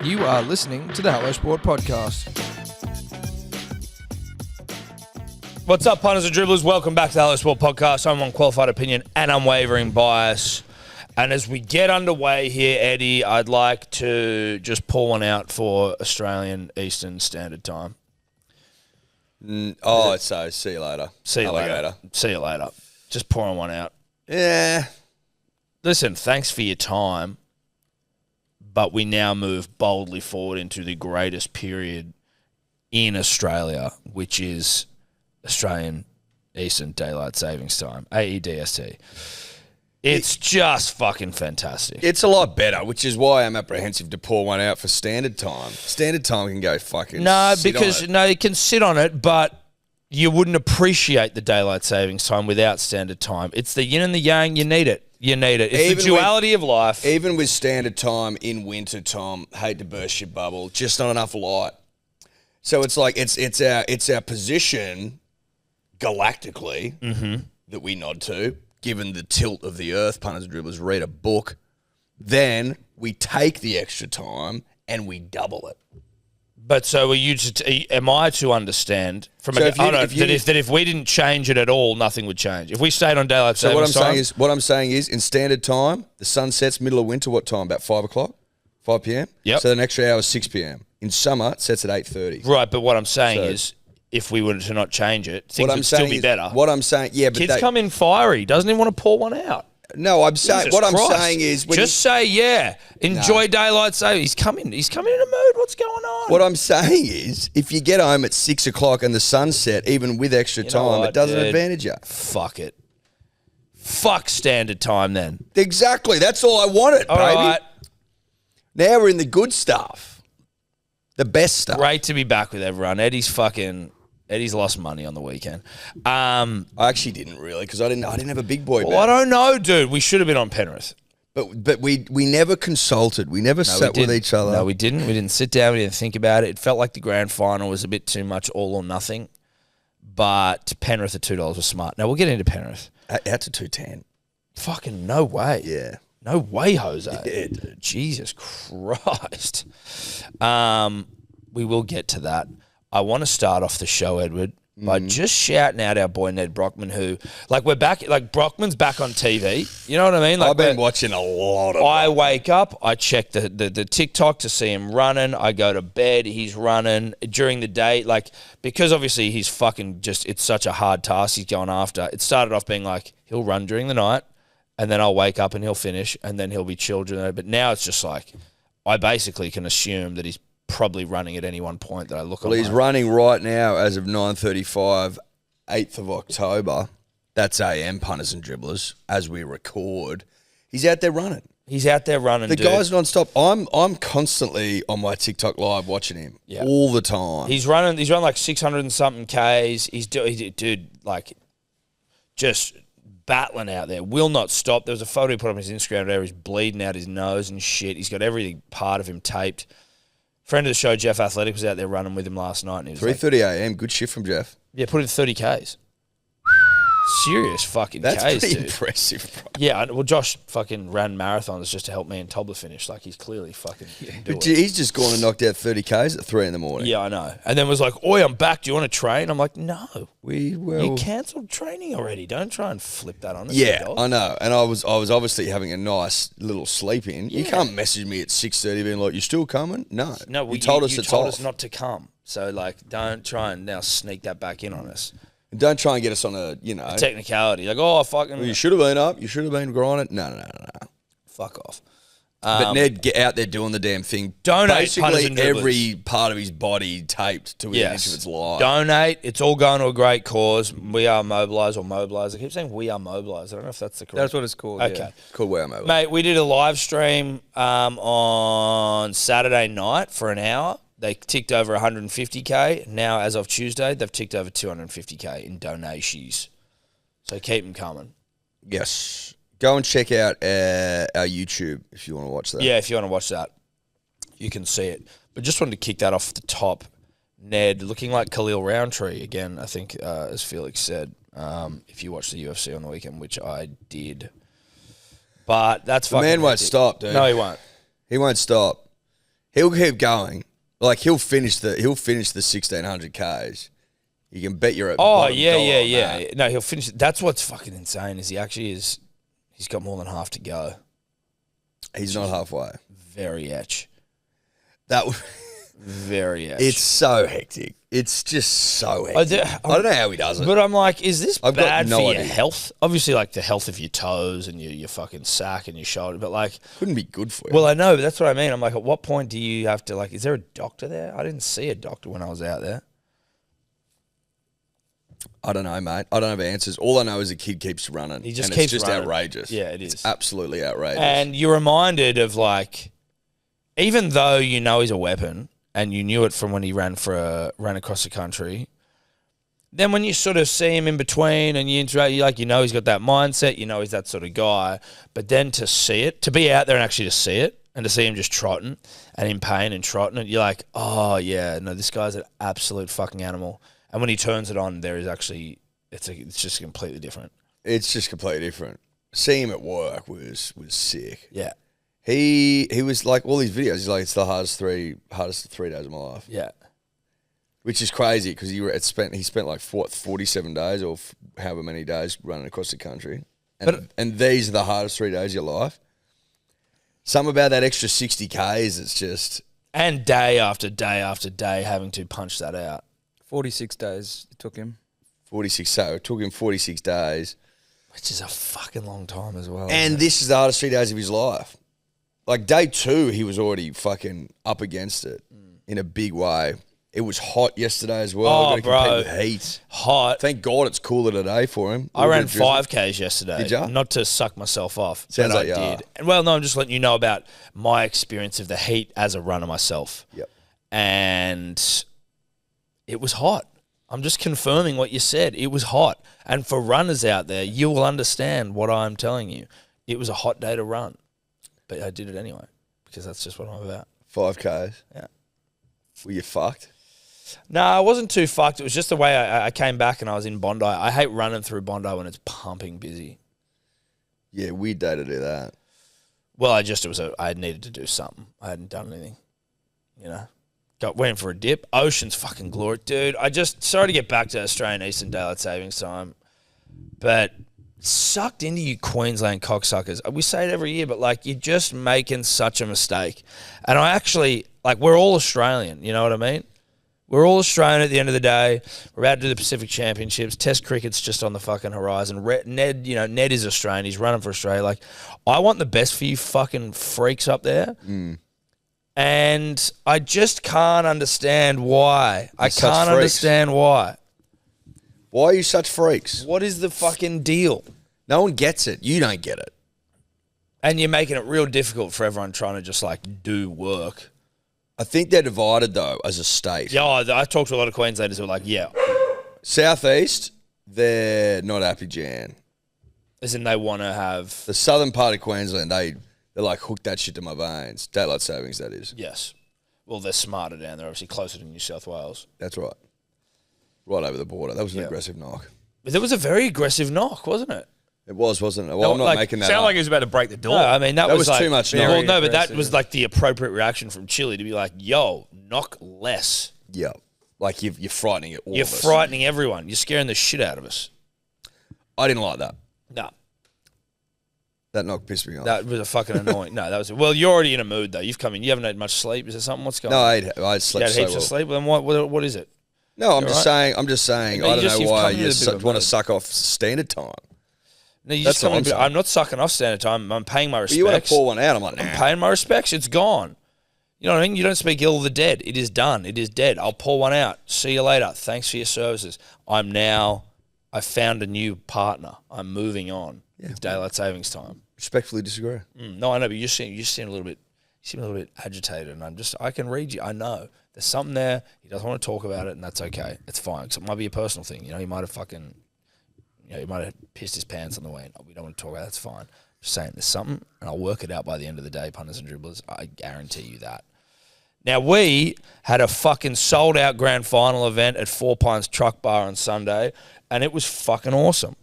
You are listening to the Hello Sport Podcast. What's up, punters and dribblers? Welcome back to the Hello Sport Podcast. I'm on qualified opinion and unwavering bias. And as we get underway here, Eddie, I'd like to just pull one out for Australian Eastern Standard Time. So see you later. See you Alligator. later. See you later. Just pouring one out. Yeah. Listen, thanks for your time. But we now move boldly forward into the greatest period in Australia, which is Australian Eastern Daylight Savings Time, AEDST. It's just fucking fantastic. It's a lot better, which is why I'm apprehensive to pour one out for standard time. Standard time can go fucking you can sit on it, but you wouldn't appreciate the Daylight Savings Time without standard time. It's the yin and the yang. You need it. You need it. It's the duality of life. Even with standard time in winter, Tom, hate to burst your bubble, just not enough light. So it's like it's our position galactically that we nod to, given the tilt of the earth. Punters and dribblers, read a book. Then we take the extra time and we double it. But so am I to understand that if we didn't change it at all, nothing would change? If we stayed on daylight savings time? What I'm saying is, in standard time, the sun sets middle of winter. What time? About 5 o'clock, 5 p.m. Yep. So the next hour is 6 p.m. In summer, it sets at 8:30. Right, but what I'm saying is, if we were to not change it, things would still be better. What I'm saying, yeah, but kids come in fiery. Doesn't even want to pour one out. No, I'm saying I'm saying is say yeah. Enjoy daylight saving. He's coming in a mood. What's going on? What I'm saying is, if you get home at 6 o'clock and the sun's set, even with extra time, it doesn't advantage you. Fuck it. Fuck standard time then. Exactly. That's all I wanted, all baby. Right. Now we're in the good stuff, the best stuff. Great to be back with everyone. Eddie's lost money on the weekend. I actually didn't really, because I didn't have a big boy bet. Well, I don't know, dude. We should have been on Penrith. But we never consulted. We never sat with each other. No, we didn't. We didn't sit down. We didn't think about it. It felt like the grand final was a bit too much all or nothing. But Penrith at $2 was smart. Now, we'll get into Penrith. That's a 210. Fucking no way. Yeah. No way, Jose. Yeah, dude. Jesus Christ. We will get to that. I want to start off the show, Edward, by just shouting out our boy Nedd Brockmann, who, we're back, Brockmann's back on TV. You know what I mean? I've been watching a lot of I wake up, I check the TikTok to see him running. I go to bed, he's running. During the day, because obviously he's fucking it's such a hard task he's going after. It started off being he'll run during the night, and then I'll wake up and he'll finish, and then he'll be chilled. But now it's just I basically can assume that he's probably running at any one point that I look at. Well, he's running right now as of 9:35, 8th of October. That's AM, punters and dribblers, as we record. He's out there running. The guy's non-stop. I'm constantly on my TikTok live watching him all the time. He's running 600 and something Ks. Just battling out there. Will not stop. There was a photo he put on his Instagram there. He's bleeding out his nose and shit. He's got every part of him taped. Friend of the show, Jeff Athletic, was out there running with him last night. And he was 3:30 a.m. Good shift from Jeff. Yeah, put in 30 Ks. Serious fucking That's Ks, pretty dude. impressive, bro. Yeah, well, Josh fucking ran marathons just to help me and Tobler finish. He's clearly fucking But he's just gone and knocked out 30 Ks at 3 in the morning. Yeah, I know. And then was oi, I'm back. Do you want to train? I'm like, no. You cancelled training already. Don't try and flip that on us. Yeah, I know. And I was obviously having a nice little sleep in. Yeah. You can't message me at 6:30 being like, you still coming? No. No, you told us not to come. So, don't try and now sneak that back in on us. And don't try and get us on a technicality. Fucking... Well, you should have been up. You should have been grinding. No. Fuck off. But Ned, get out there doing the damn thing. Donate. Basically, every part of his body taped to within inch of its life. Donate. It's all going to a great cause. We are mobilised or mobilised. I keep saying we are mobilised. I don't know if that's the correct. That's what it's called. Okay. Yeah. It's called We Are Mobilised. Mate, we did a live stream on Saturday night for an hour. They ticked over 150K. Now, as of Tuesday, they've ticked over 250K in donations. So keep them coming. Yes. Go and check out our YouTube if you want to watch that. Yeah, if you want to watch that, you can see it. But just wanted to kick that off the top. Ned, looking like Khalil Roundtree again, I think, as Felix said, if you watched the UFC on the weekend, which I did. But that's fucking... The man won't stop, dude. No, he won't. He won't stop. He'll keep going. Like he'll finish the 1600 Ks. You can bet you're at. Oh yeah. No, he'll finish. That's what's fucking insane. Is he actually is? He's got more than half to go. He's not halfway. Very etch. That would. Very etch. It's so hectic. It's just so hectic. I don't know how he does it. But I'm like, is this bad for idea. your health? Obviously, like the health of your toes and your fucking sack and your shoulder. But like, couldn't be good for you. Well, I know, but that's what I mean. I'm like, at what point do you have to like? Is there a doctor there? I didn't see a doctor when I was out there. I don't know, mate. I don't have answers. All I know is the kid keeps running. He just and keeps it's just running. outrageous. Yeah, it is. It's absolutely outrageous. And you're reminded of like, even though you know he's a weapon and you knew it from when he ran across the country, then when you sort of see him in between and you interact, you know he's got that mindset, you know he's that sort of guy. But then to see it, to be out there and actually to see it, and to see him just trotting and in pain and trotting it, you're like, oh yeah, no, this guy's an absolute fucking animal. And when he turns it on, there is actually it's just completely different. It's just completely different. Seeing him at work was sick. Yeah. He was like all these videos. He's like, it's the hardest 3 days of my life. Yeah. Which is crazy because he spent like 47 days or however many days running across the country, and these are the hardest 3 days of your life. Something about that extra 60 Ks. It's just and day after day after day having to punch that out. 46 days it took him. 46. So it took him 46 days, which is a fucking long time as well. And this is the hardest 3 days of his life. Like day 2, he was already fucking up against it in a big way. It was hot yesterday as well. Oh, bro. Compete with heat. Hot. Thank God it's cooler today for him. I ran 5Ks yesterday. Did you? Not to suck myself off. Sounds but like you I are. did. And well, no, I'm just letting you know about my experience of the heat as a runner myself. Yep. And it was hot. I'm just confirming what you said. It was hot. And for runners out there, you will understand what I'm telling you. It was a hot day to run. But I did it anyway because that's just what I'm about. 5Ks? Yeah. Were you fucked? No, I wasn't too fucked. It was just the way I came back and I was in Bondi. I hate running through Bondi when it's pumping busy. Yeah, weird day to do that. Well, I needed to do something. I hadn't done anything, you know. Went in for a dip. Ocean's fucking glory. Dude, sorry to get back to Australian Eastern Daylight Savings Time, but sucked into you Queensland cocksuckers. We say it every year, but like you're just making such a mistake. And I actually, like, we're all Australian, you know what I mean? We're all Australian at the end of the day. We're about to do the Pacific Championships. Test cricket's just on the fucking horizon. Nedd is Australian. He's running for Australia. Like, I want the best for you fucking freaks up there. And I just can't understand why. I can't understand why. Why are you such freaks? What is the fucking deal? No one gets it. You don't get it. And you're making it real difficult for everyone trying to just, like, do work. I think they're divided, though, as a state. Yeah, I talked to a lot of Queenslanders who are like, yeah. Southeast, they're not happy, Jan. As in they want to have... The southern part of Queensland, they're like, hook that shit to my veins. Daylight savings, that is. Yes. Well, they're smarter down there, obviously closer to New South Wales. That's right. Right over the border. That was an aggressive knock. But there was a very aggressive knock, wasn't it? It was, wasn't it? Well, I'm not making that Sounded up. like he was about to break the door. No, I mean, that was like, too much knock. Well, no, but that aggressive. was like the appropriate reaction from Chile to be like, yo, knock less. Yeah. Like you're frightening it all You're of us. frightening everyone. You're scaring the shit out of us. I didn't like that. No. That knock pissed me off. That was a fucking annoying. No, that was... Well, you're already in a mood, though. You've come in. You haven't had much sleep. Is there something? What's going No, on? I slept You had so heaps well. of sleep? Well, then what is it? No, I'm You just all right? saying. No, I don't know you've why come in you a bit of a want to mood. suck off standard time. No, you That's just come all in. I'm saying. I'm not sucking off standard time. I'm paying my But respects. you want to pour one out? I'm like, I'm nah. paying my respects. It's gone. You know what I mean? You don't speak ill of the dead. It is done. It is dead. I'll pour one out. See you later. Thanks for your services. I found a new partner. I'm moving on. Yeah. It's daylight savings time. Respectfully disagree. No, I know, but you seem a little bit agitated, and I can read you. I know there's something there. He doesn't want to talk about it, and that's okay. It's fine. So it might be a personal thing. You know, he might have pissed his pants on the way. We don't want to talk about it. That's fine. Just saying, there's something, and I'll work it out by the end of the day, punters and dribblers. I guarantee you that. Now, we had a fucking sold-out grand final event at Four Pines Truck Bar on Sunday, and it was fucking awesome.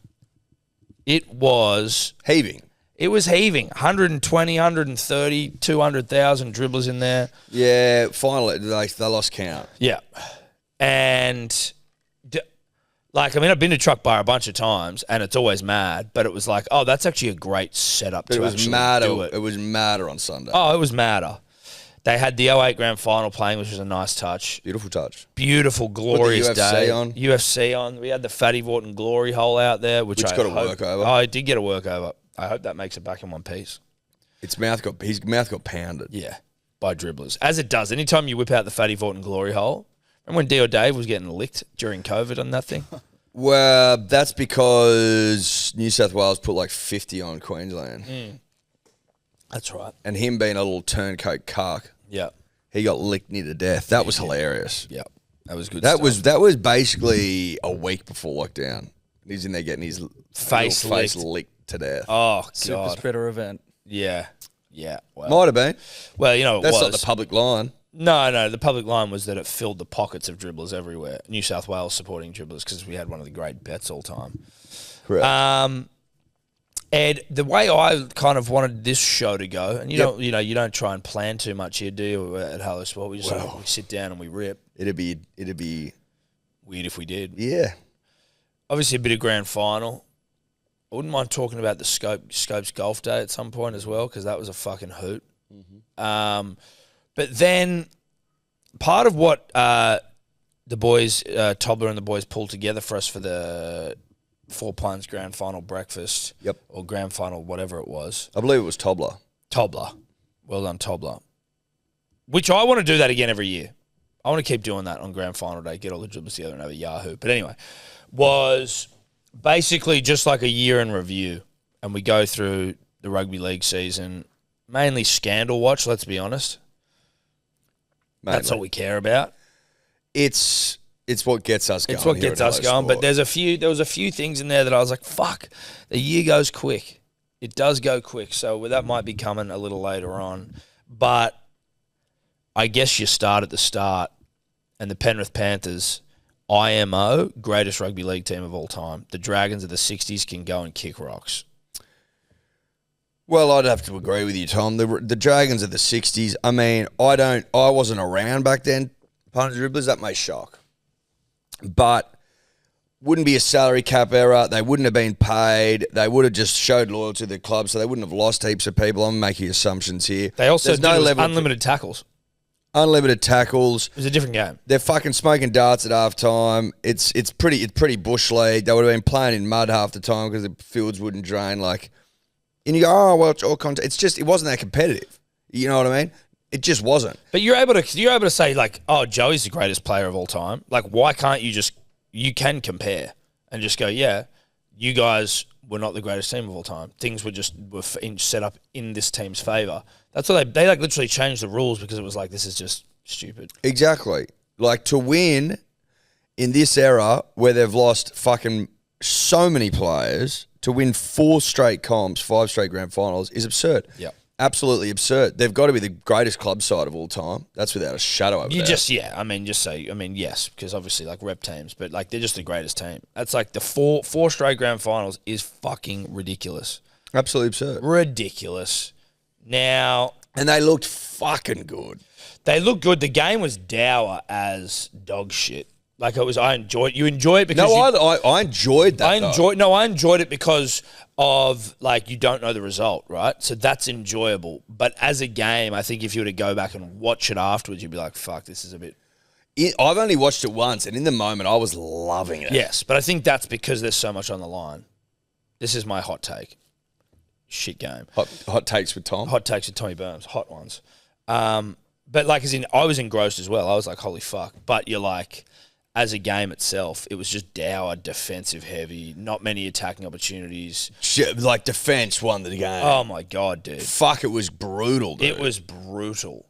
It was Heaving. It was heaving. 120, 130, 200,000 dribblers in there. Yeah, finally, they lost count. Yeah. And, I've been to Truck Bar a bunch of times, and it's always mad, but it was like, oh, that's actually a great setup to actually do it. It was madder on Sunday. Oh, it was madder. They had the 08 Grand Final playing, which was a nice touch. Beautiful touch. Beautiful, glorious Put the UFC day. on. UFC on. We had the Fatty Vorton Glory hole out there, which got a work over. Oh, it did get a work over. I hope that makes it back in one piece. His mouth got pounded. Yeah, by dribblers. As it does. Anytime you whip out the Fatty Vorton Glory hole. Remember when Dio Dave was getting licked during COVID on that thing? Well, that's because New South Wales put like 50 on Queensland. That's right. And him being a little turncoat cuck. Yeah. He got licked near to death. That was hilarious. Yeah. That was good That stuff. that was basically a week before lockdown. He's in there getting his Face licked to death. Oh, Super God. spreader event. Yeah. Yeah. Well, Might have been. well, you know, That's it not was. the public line. No. The public line was that it filled the pockets of dribblers everywhere. New South Wales supporting dribblers because we had one of the great bets all time. Correct. Ed, the way I kind of wanted this show to go, and you don't try and plan too much here, do you? At Hello Sport, we just we sit down and we rip. It'd be Weird if we did. yeah. Obviously, a bit of grand final. I wouldn't mind talking about the Scopes Golf Day at some point as well because that was a fucking hoot. Mm-hmm. But then part of what the boys, Tobler and the boys, pulled together for us for the Four Plunge Grand Final breakfast. Yep. Or Grand Final, whatever it was. I believe it was Tobler. Tobler. Well done, Tobler. Which I want to do that again every year. I want to keep doing that on Grand Final Day, get all the dribblers together and have a Yahoo. But anyway, was basically just like a year in review. And we go through the Rugby League season, mainly scandal watch, let's be honest. Mainly. That's all we care about. It's what gets us going. It's what gets us going. But there was a few things in there that I was like, fuck, the year goes quick. It does go quick. So that might be coming a little later on. But I guess you start at the start, and the Penrith Panthers, IMO, greatest rugby league team of all time. The Dragons of the 60s can go and kick rocks. Well, I'd have to agree with you, Tom. The Dragons of the 60s, I mean, I wasn't around back then, punters, dribblers, that may shock. But wouldn't be a salary cap era. They wouldn't have been paid. They would have just showed loyalty to the club, so they wouldn't have lost heaps of people. I'm making assumptions here. They also did unlimited tackles. Unlimited tackles. It was a different game. They're fucking smoking darts at halftime. It's pretty bush league. They would have been playing in mud half the time because the fields wouldn't drain. And you go, oh well, it's all contact. It's just it wasn't that competitive. You know what I mean? It just wasn't. But you're able to say like, oh, Joey's the greatest player of all time. Like, why can't you can compare and just go, yeah, you guys were not the greatest team of all time. Things were set up in this team's favour. That's why they literally changed the rules because it was like, this is just stupid. Exactly. Like, to win in this era where they've lost fucking so many players, to win 4 straight comps, 5 straight grand finals is absurd. Yeah. Absolutely absurd. They've got to be the greatest club side of all time. That's without a shadow of a doubt. Yes, because obviously like rep teams, but like they're just the greatest team. That's like the four straight grand finals is fucking ridiculous. Absolutely absurd. Ridiculous. Now, and they looked fucking good. They looked good. The game was dour as dog shit. Like it was, I enjoyed. You enjoy it because I enjoyed that. I enjoyed it because of like you don't know the result, right? So that's enjoyable. But as a game, I think if you were to go back and watch it afterwards, you'd be like, "Fuck, this is a bit." I've only watched it once, and in the moment, I was loving it. Yes, but I think that's because there's so much on the line. This is my hot take. Shit game. Hot takes with Tom. Hot takes with Tommy Burns. Hot ones. But like as in, I was engrossed as well. I was like, "Holy fuck!" But you're like. As a game itself, it was just dour, defensive heavy, not many attacking opportunities. Shit, like defense won the game. Oh my God, dude. Fuck, it was brutal, dude. It was brutal.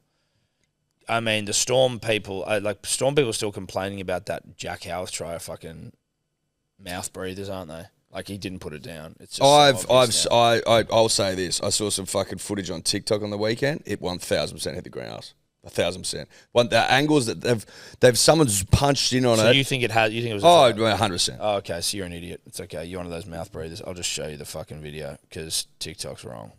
I mean, the Storm people are still complaining about that Jack Howarth try, fucking mouth breathers, aren't they? Like he didn't put it down. It's just I'll say this. I saw some fucking footage on TikTok on the weekend. It 1000% hit the ground. 1,000%. One the angles that someone's punched in on it. So you think it had? You think it was? 100%. Oh, okay. So you're an idiot. It's okay. You're one of those mouth breathers. I'll just show you the fucking video because TikTok's wrong.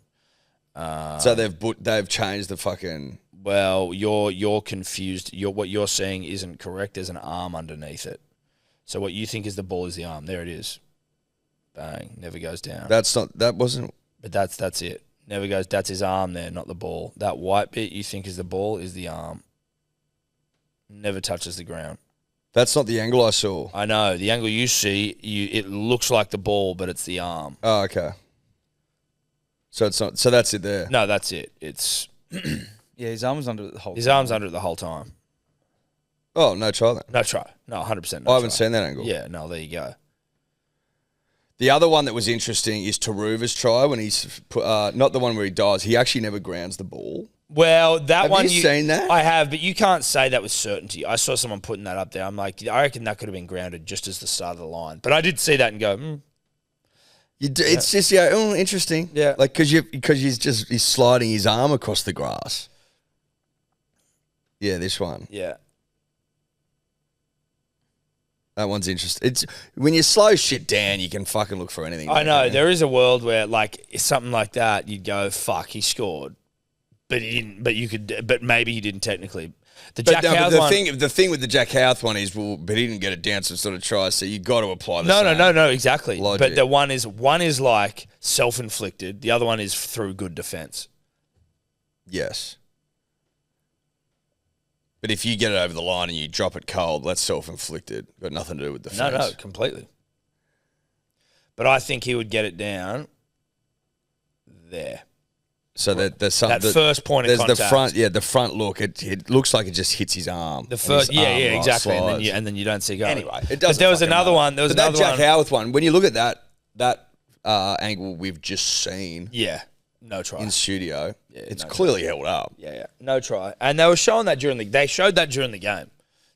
So they've changed the fucking. Well, you're confused. What you're saying isn't correct. There's an arm underneath it. So what you think is the ball is the arm. There it is. Bang. Never goes down. That wasn't. But that's it. Never goes. That's his arm there, not the ball. That white bit you think is the ball is the arm. Never touches the ground. That's not the angle I saw. I know. The angle you see, it looks like the ball, but it's the arm. Oh, okay. So it's not. So that's it there. No, that's it. It's Yeah, his arm was under it the whole time. his arm's under it the whole time. Oh, no try then. No try. No, 100%. I haven't seen that angle. Yeah, no, there you go. The other one that was interesting is Taruva's try when he's not the one where he dives. He actually never grounds the ball. Well, that Have one you seen that? I have, but you can't say that with certainty. I saw someone putting that up there. I'm like, I reckon that could have been grounded just as the start of the line. But I did see that and go, It's just interesting. Yeah. Like because he's sliding his arm across the grass. Yeah, this one. yeah. That one's interesting. It's when you slow shit down, you can fucking look for anything. I know. There is a world where, like, something like that, you'd go, fuck, he scored. But he didn't. But maybe he didn't technically. The thing with the Jack Houth one is, but he didn't get it down, so sort of try. So you got to apply the same No, exactly. logic. But the one is like self-inflicted. The other one is through good defense. Yes. But if you get it over the line and you drop it cold, that's self-inflicted. Got nothing to do with defense. No, completely. But I think he would get it down there. So there's that first point of contact. The front look. It looks like it just hits his arm. The first, exactly, and then you don't see go. Anyway, it doesn't. But there was another one. But that Jack Houth one. When you look at that angle we've just seen, no try in studio. Yeah, it's clearly held up. Yeah, no try. And they were showing that they showed that during the game.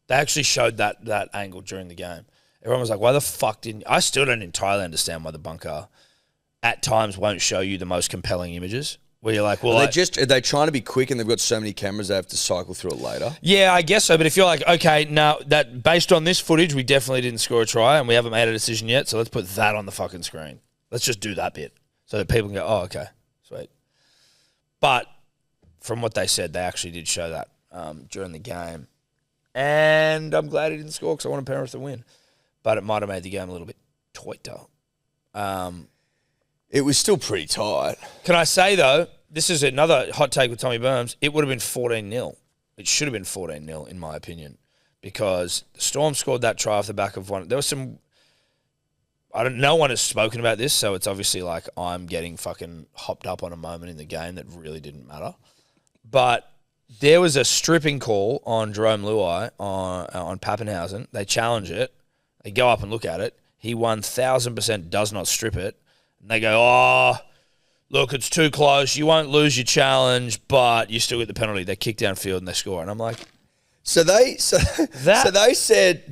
They actually showed that angle during the game. Everyone was like, "Why the fuck didn't?" I still don't entirely understand why the bunker at times won't show you the most compelling images. Where you're like, well, are they trying to be quick and they've got so many cameras they have to cycle through it later? Yeah, I guess so. But if you're like, okay, now that based on this footage, we definitely didn't score a try and we haven't made a decision yet, so let's put that on the fucking screen. Let's just do that bit so that people can go, oh, okay, sweet. But from what they said, they actually did show that during the game. And I'm glad he didn't score because I wanted Penrith to win. But it might have made the game a little bit tighter. It was still pretty tight. Can I say, though, this is another hot take with Tommy Burns. It would have been 14-0. It should have been 14-0, in my opinion, because the Storm scored that try off the back of one. There was some... no one has spoken about this, so it's obviously like I'm getting fucking hopped up on a moment in the game that really didn't matter. But there was a stripping call on Jerome Luai on Pappenhausen. They challenge it. They go up and look at it. He 1,000% does not strip it. And they go, oh, look, it's too close. You won't lose your challenge, but you still get the penalty. They kick downfield and they score. And I'm like, so they said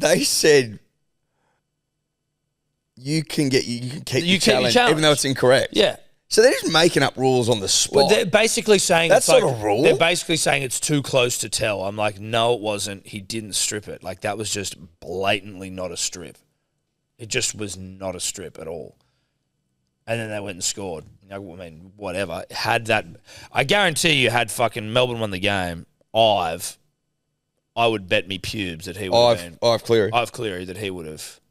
you can keep your challenge even though it's incorrect. Yeah. So they're just making up rules on the spot. Well, they're basically saying that's not a rule. They're basically saying it's too close to tell. I'm like, no, it wasn't. He didn't strip it. Like that was just blatantly not a strip. It just was not a strip at all. And then they went and scored. I mean, whatever. Had that, I guarantee you, had fucking Melbourne won the game, I would bet me pubes that he would have been. I've Cleary that he would have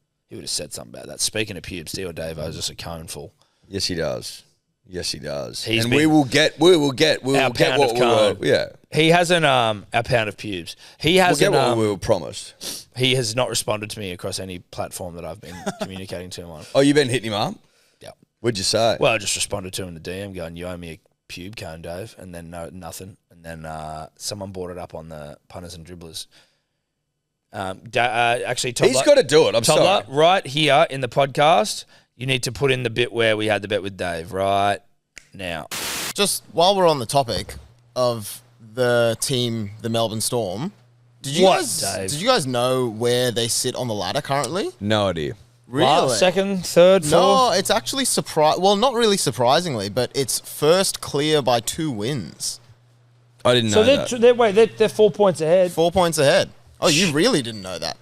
said something about that. Speaking of pubes, Theo Davo is just a coneful. Yes, he does. And we will get what we were. Yeah. He hasn't our pound of pubes. He hasn't we'll get what we were promised. He has not responded to me across any platform that I've been communicating to him on. Oh, you've been hitting him up? Yeah. What'd you say? Well, I just responded to him in the DM going, you owe me a pube cone, Dave. And then nothing. And then someone brought it up on the punters and dribblers. Actually, Tobler, he's got to do it. I'm sorry. Right here in the podcast, you need to put in the bit where we had the bet with Dave right now. Just while we're on the topic of the team, the Melbourne Storm, did you guys know where they sit on the ladder currently? No idea. Really? Second, third, fourth? No, it's actually well, not really surprisingly, but it's first clear by 2 wins. I didn't know that. They're 4 points ahead. 4 points ahead. Oh, you really didn't know that.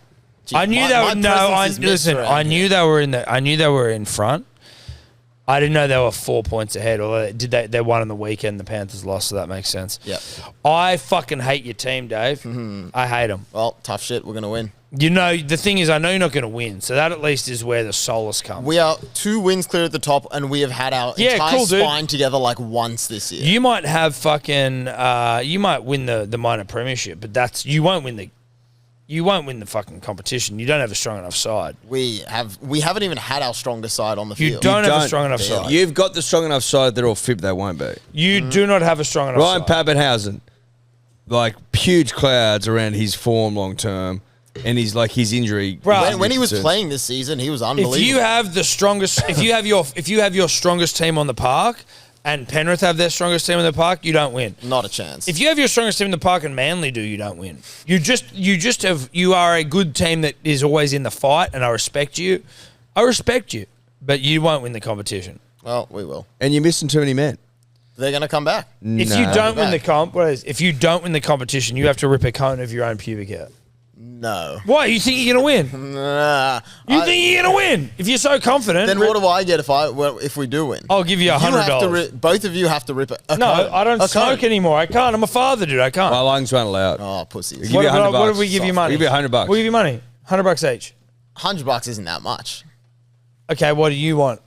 Gee, I knew they were. No, I knew they were in I knew they were in front. I didn't know they were 4 points ahead. Or they won on the weekend. The Panthers lost, so that makes sense. Yep. I fucking hate your team, Dave. Mm-hmm. I hate them. Well, tough shit. We're gonna win. You know, the thing is, I know you're not going to win, so that at least is where the solace comes. We are 2 wins clear at the top, and we have had our entire spine together like once this year. You might have fucking, you might win the minor premiership, but you won't win the fucking competition. You don't have a strong enough side. We haven't even had our strongest side on the field. You don't have a strong enough side. You've got the strong enough side. They're all fib. They won't be. You do not have a strong enough Ryan side. Pappenhausen, like huge clouds around his form long term. And he's like his injury. When he was playing this season, he was unbelievable. If you have the strongest, if you have your strongest team on the park, and Penrith have their strongest team in the park, you don't win. Not a chance. If you have your strongest team in the park and Manly do, you don't win. You are a good team that is always in the fight, and I respect you. But you won't win the competition. Well, we will. And you're missing too many men. They're going to come back. If you don't win the if you don't win the competition, you have to rip a cone of your own pubic hair. No. Why? You think you're going to win? Nah. You think you're going to win? If you're so confident. Then what do I get if we do win? I'll give you $100. Both of you have to rip it. No, I don't smoke anymore. I can't. I'm a father, dude. I can't. My lungs won't allow it. Oh, pussy. We'll give you $100. What if we give you money? We'll give you $100. We'll give you money. $100 each. $100 isn't that much. Okay, what do you want?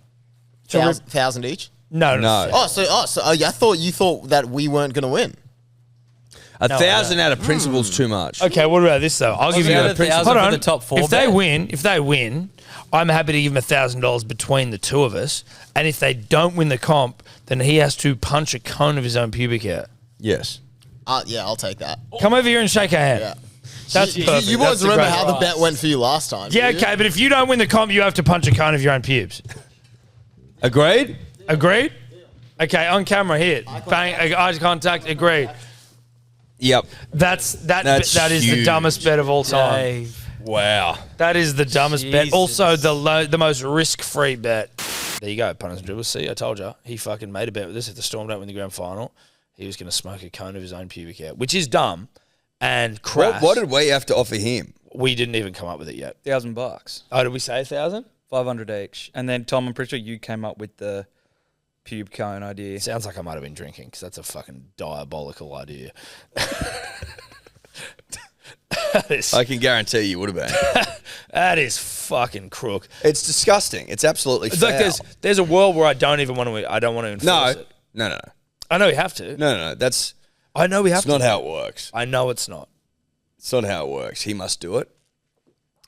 1,000 each? No. I thought you thought that we weren't going to win. 1,000 out of principle's too much. Okay, what about this though? I'll give you a $1,000 for the top 4. If they win, I'm happy to give him $1,000 between the two of us. And if they don't win the comp, then he has to punch a cone of his own pubic hair. Yes. Yeah, I'll take that. Come over here and shake our hand. Yeah. That's perfect. You boys remember how the bet went for you last time? Yeah, okay, but if you don't win the comp, you have to punch a cone of your own pubes. Agreed? Agreed? Okay, on camera here. Bang, eye contact, agreed. Yep. That is huge. the dumbest bet of all time. Dave. Wow. That is the dumbest bet. Jesus. Also, the most risk-free bet. There you go, punters and dribblers. See, I told you. He fucking made a bet with this. If the Storm don't win the grand final, he was going to smoke a cone of his own pubic hair, which is dumb and crass. What did we have to offer him? We didn't even come up with it yet. $1,000. Oh, did we say 1,000? 500 each. And then, Tom, I'm pretty sure you came up with the pube cone idea. Sounds like I might have been drinking because that's a fucking diabolical idea. I can guarantee you would have been. That is fucking crook. It's disgusting. It's absolutely foul. Like there's a world where I don't want to enforce it. No. I know we have to. No. I know we have to. It's not how it works. I know it's not. It's not how it works. He must do it.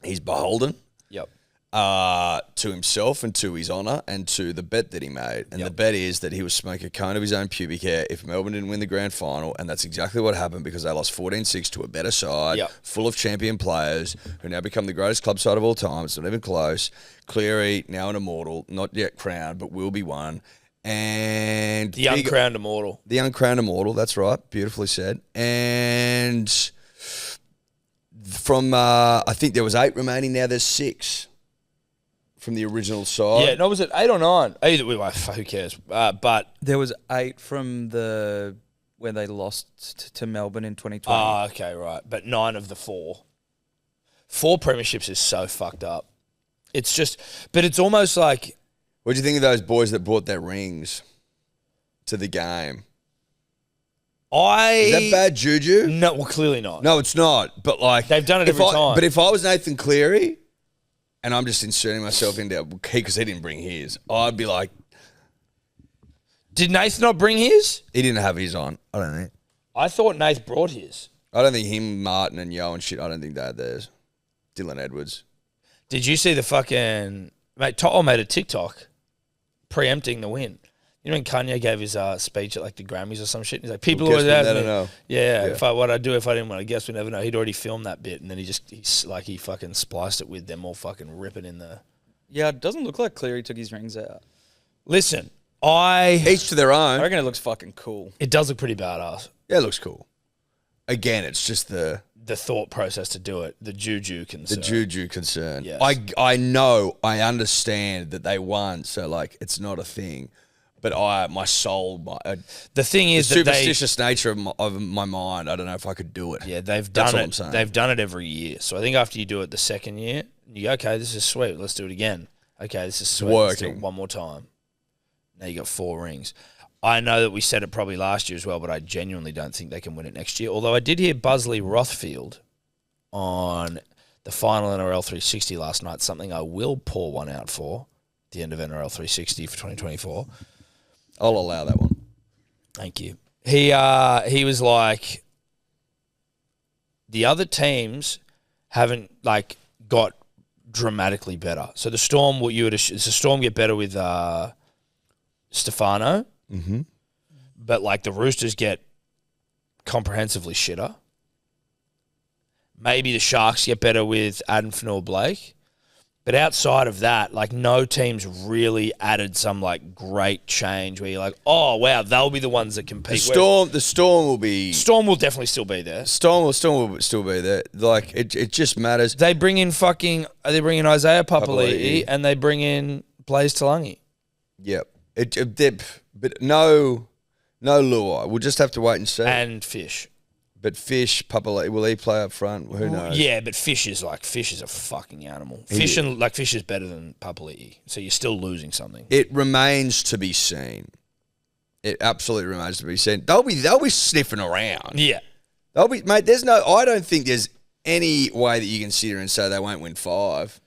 He's beholden. Yep. To himself and to his honour and to the bet that he made. And the bet is that he would smoke a cone of his own pubic hair if Melbourne didn't win the grand final. And that's exactly what happened because they lost 14-6 to a better side, full of champion players who now become the greatest club side of all time. It's not even close. Cleary, now an immortal, not yet crowned, but will be one. And the uncrowned immortal. The uncrowned immortal, that's right. Beautifully said. And from, I think there was 8 remaining, now there's 6. From the original side. Yeah, no, was it 8 or 9? Either way, who cares? But there was 8 from when they lost to Melbourne in 2020. Oh, okay, right. But 9 of the 4. 4 premierships is so fucked up. It's just, but it's almost like. What do you think of those boys that brought their rings to the game? Is that bad juju? No, well, clearly not. No, it's not. But like they've done it every time. But if I was Nathan Cleary. And I'm just inserting myself into because he didn't bring his. I'd be like, did Nath not bring his? He didn't have his on. I don't think. I thought Nath brought his. I don't think him, Martin, and Yo and shit. I don't think they had theirs. Dylan Edwards. Did you see the fucking mate? Toto made a TikTok preempting the win. You know when Kanye gave his speech at like the Grammys or some shit? He's like, people always ask me. Yeah. What I'd do if I didn't want to guess, we never know. He'd already filmed that bit and then he fucking spliced it with them all fucking ripping in the. Yeah, it doesn't look like Cleary took his rings out. Listen, each to their own. I reckon it looks fucking cool. It does look pretty badass. Yeah, it looks cool. Again, it's just the thought process to do it, the juju concern. The juju concern. Yes. I understand that they won, so like it's not a thing. But my soul, the thing is the that superstitious nature of my mind, I don't know if I could do it. Yeah, they've That's done all it. I'm saying. They've done it every year. So I think after you do it the second year, you go, okay, this is sweet. Let's do it again. Okay, this is sweet. Let's do it one more time. Now you got 4 rings. I know that we said it probably last year as well, but I genuinely don't think they can win it next year. Although I did hear Buzzley Rothfield on the final NRL 360 last night, something I will pour one out for at the end of NRL 360 for 2024. I'll allow that one. Thank you. He was like, the other teams haven't like got dramatically better. So the Storm, does the Storm get better with Stefano? Mm-hmm. But like the Roosters get comprehensively shitter. Maybe the Sharks get better with Adam Fanua-Blake. But outside of that, like no team's really added some like great change where you're like, oh wow, they'll be the ones that compete. The Storm will be. Storm will definitely still be there. Storm will still be there. Like it just matters. They bring in Isaiah Papali'i and they bring in Blaze Talangi. Yep. But no Luai. We'll just have to wait and see. And Fish. But Fish, Papali'i, will he play up front? Who knows? Yeah, but Fish is a fucking animal. Fish is better than Papali'i, so you're still losing something. It remains to be seen. It absolutely remains to be seen. They'll be sniffing around. Yeah, they'll be, mate. I don't think there's any way that you can sit here and say they won't win 5.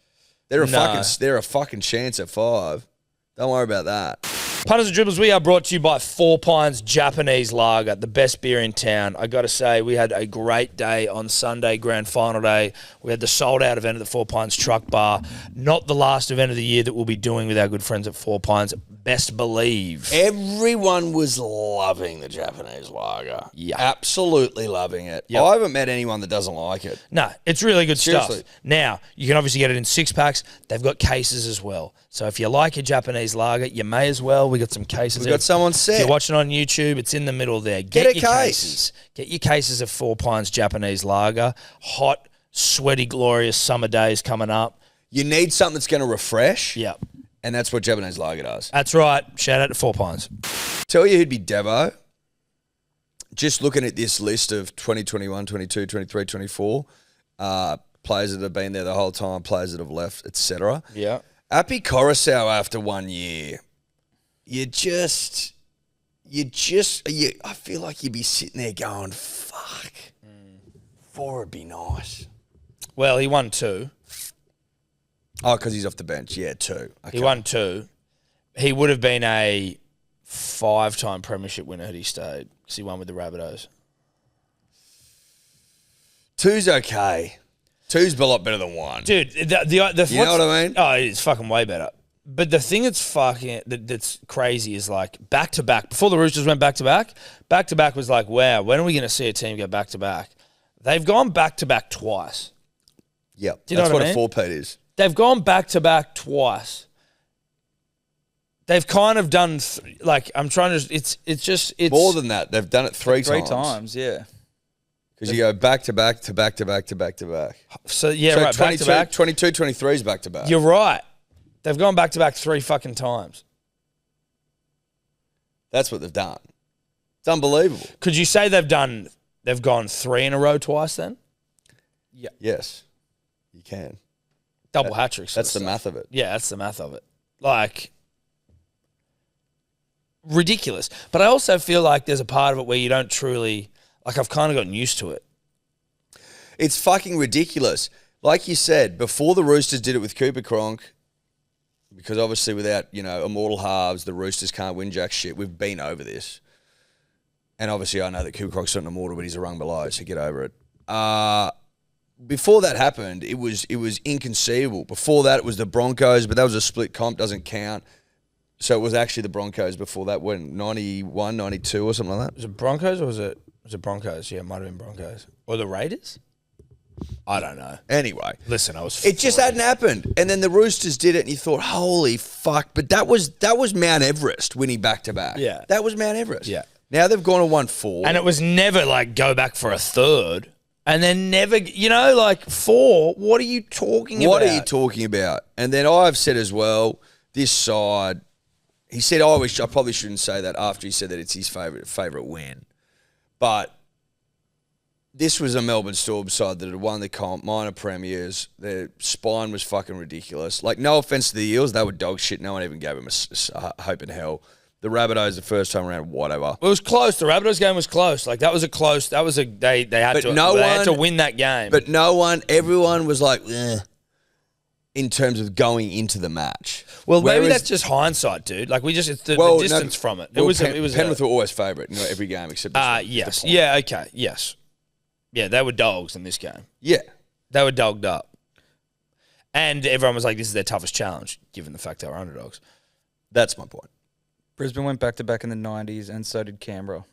They're a fucking chance at 5. Don't worry about that. Punters and Dribblers, we are brought to you by 4 Pines Japanese Lager, the best beer in town. I got to say, we had a great day on Sunday, grand final day. We had the sold-out event at the 4 Pines Truck Bar. Not the last event of the year that we'll be doing with our good friends at 4 Pines. Best believe. Everyone was loving the Japanese lager. Yeah. Absolutely loving it. Yep. I haven't met anyone that doesn't like it. No, it's really good Seriously. stuff. Now, you can obviously get it in 6-packs. They've got cases as well. So if you like your Japanese lager, you may as well. We got some cases. We've got someone set. If you're watching on YouTube, it's in the middle there. Get your a case. Cases. Get your cases of 4 Pines Japanese lager. Hot, sweaty, glorious summer days coming up. You need something that's going to refresh. Yeah. And that's what Japanese lager does. That's right. Shout out to 4 Pines. Tell you who'd be Devo. Just looking at this list of 2021, 22, 23, 24, players that have been there the whole time, players that have left, etc. Yeah. Api Coruscant after 1 year, I feel like you'd be sitting there going, fuck, 4 would be nice. Well, he won 2. Oh, because he's off the bench. Yeah, 2. Okay. He won 2. He would have been a 5-time premiership winner had he stayed because he won with the Rabbitohs. 2's okay. 2's a lot better than 1. Dude, you know what I mean? Oh, it's fucking way better. But the thing that's crazy is like back-to-back. Before the Roosters went back-to-back was like, wow, when are we going to see a team go back-to-back? They've gone back-to-back twice. Yep. Do you know That's what what I mean? a 4-peat is. They've gone back-to-back twice. They've kind of done, I'm trying to, it's more than that. They've done it 3 times. 3 times, yeah. Because you go back-to-back to back-to-back to back-to-back. So, yeah, so right, 22, back-to-back. 22, 23 is back-to-back. You're right. They've gone back-to-back 3 fucking times. That's what they've done. It's unbelievable. Could you say they've gone 3 in a row twice then? Yeah. Yes, you can. Double hat-tricks. That's the math of it. Yeah, that's the math of it. Like, ridiculous. But I also feel like there's a part of it where you don't truly, like I've kind of gotten used to it. It's fucking ridiculous. Like you said, before the Roosters did it with Cooper Cronk, because obviously without, immortal halves, the Roosters can't win jack shit. We've been over this. And obviously I know that Cooper Cronk's not an immortal, but he's a rung below, so get over it. Before that happened, it was inconceivable. Before that, it was the Broncos, but that was a split comp, doesn't count. So it was actually the Broncos before that, when 91, 92 or something like that. Was it Broncos or was it Broncos? Yeah, it might have been Broncos. Or the Raiders? I don't know. Anyway. Listen, I was... It just hadn't happened. And then the Roosters did it and you thought, holy fuck. But that was Mount Everest winning back-to-back. Yeah. That was Mount Everest. Yeah. Now they've gone and won 4. And it was never like go back for a third. And then never, 4, what are you talking about? What are you talking about? And then I've said as well, this side, He said, I probably shouldn't say that after he said that it's his favourite win. But this was a Melbourne Storm side that had won the comp, minor premiers. Their spine was fucking ridiculous. Like, no offence to the Eels, they were dog shit. No one even gave them a hope in hell. The Rabbitohs the first time around, whatever. It was close. The Rabbitohs game was close. Like, that was a close. They had to win that game. But everyone was like, eh, in terms of going into the match. Well, maybe that's just hindsight, dude. Like, it's the distance from it. Penrith were always favourite in every game except yes. Yeah, okay. Yes. Yeah, they were dogs in this game. Yeah. They were dogged up. And everyone was like, this is their toughest challenge, given the fact they were underdogs. That's my point. Brisbane went back-to-back in the 90s, and so did Canberra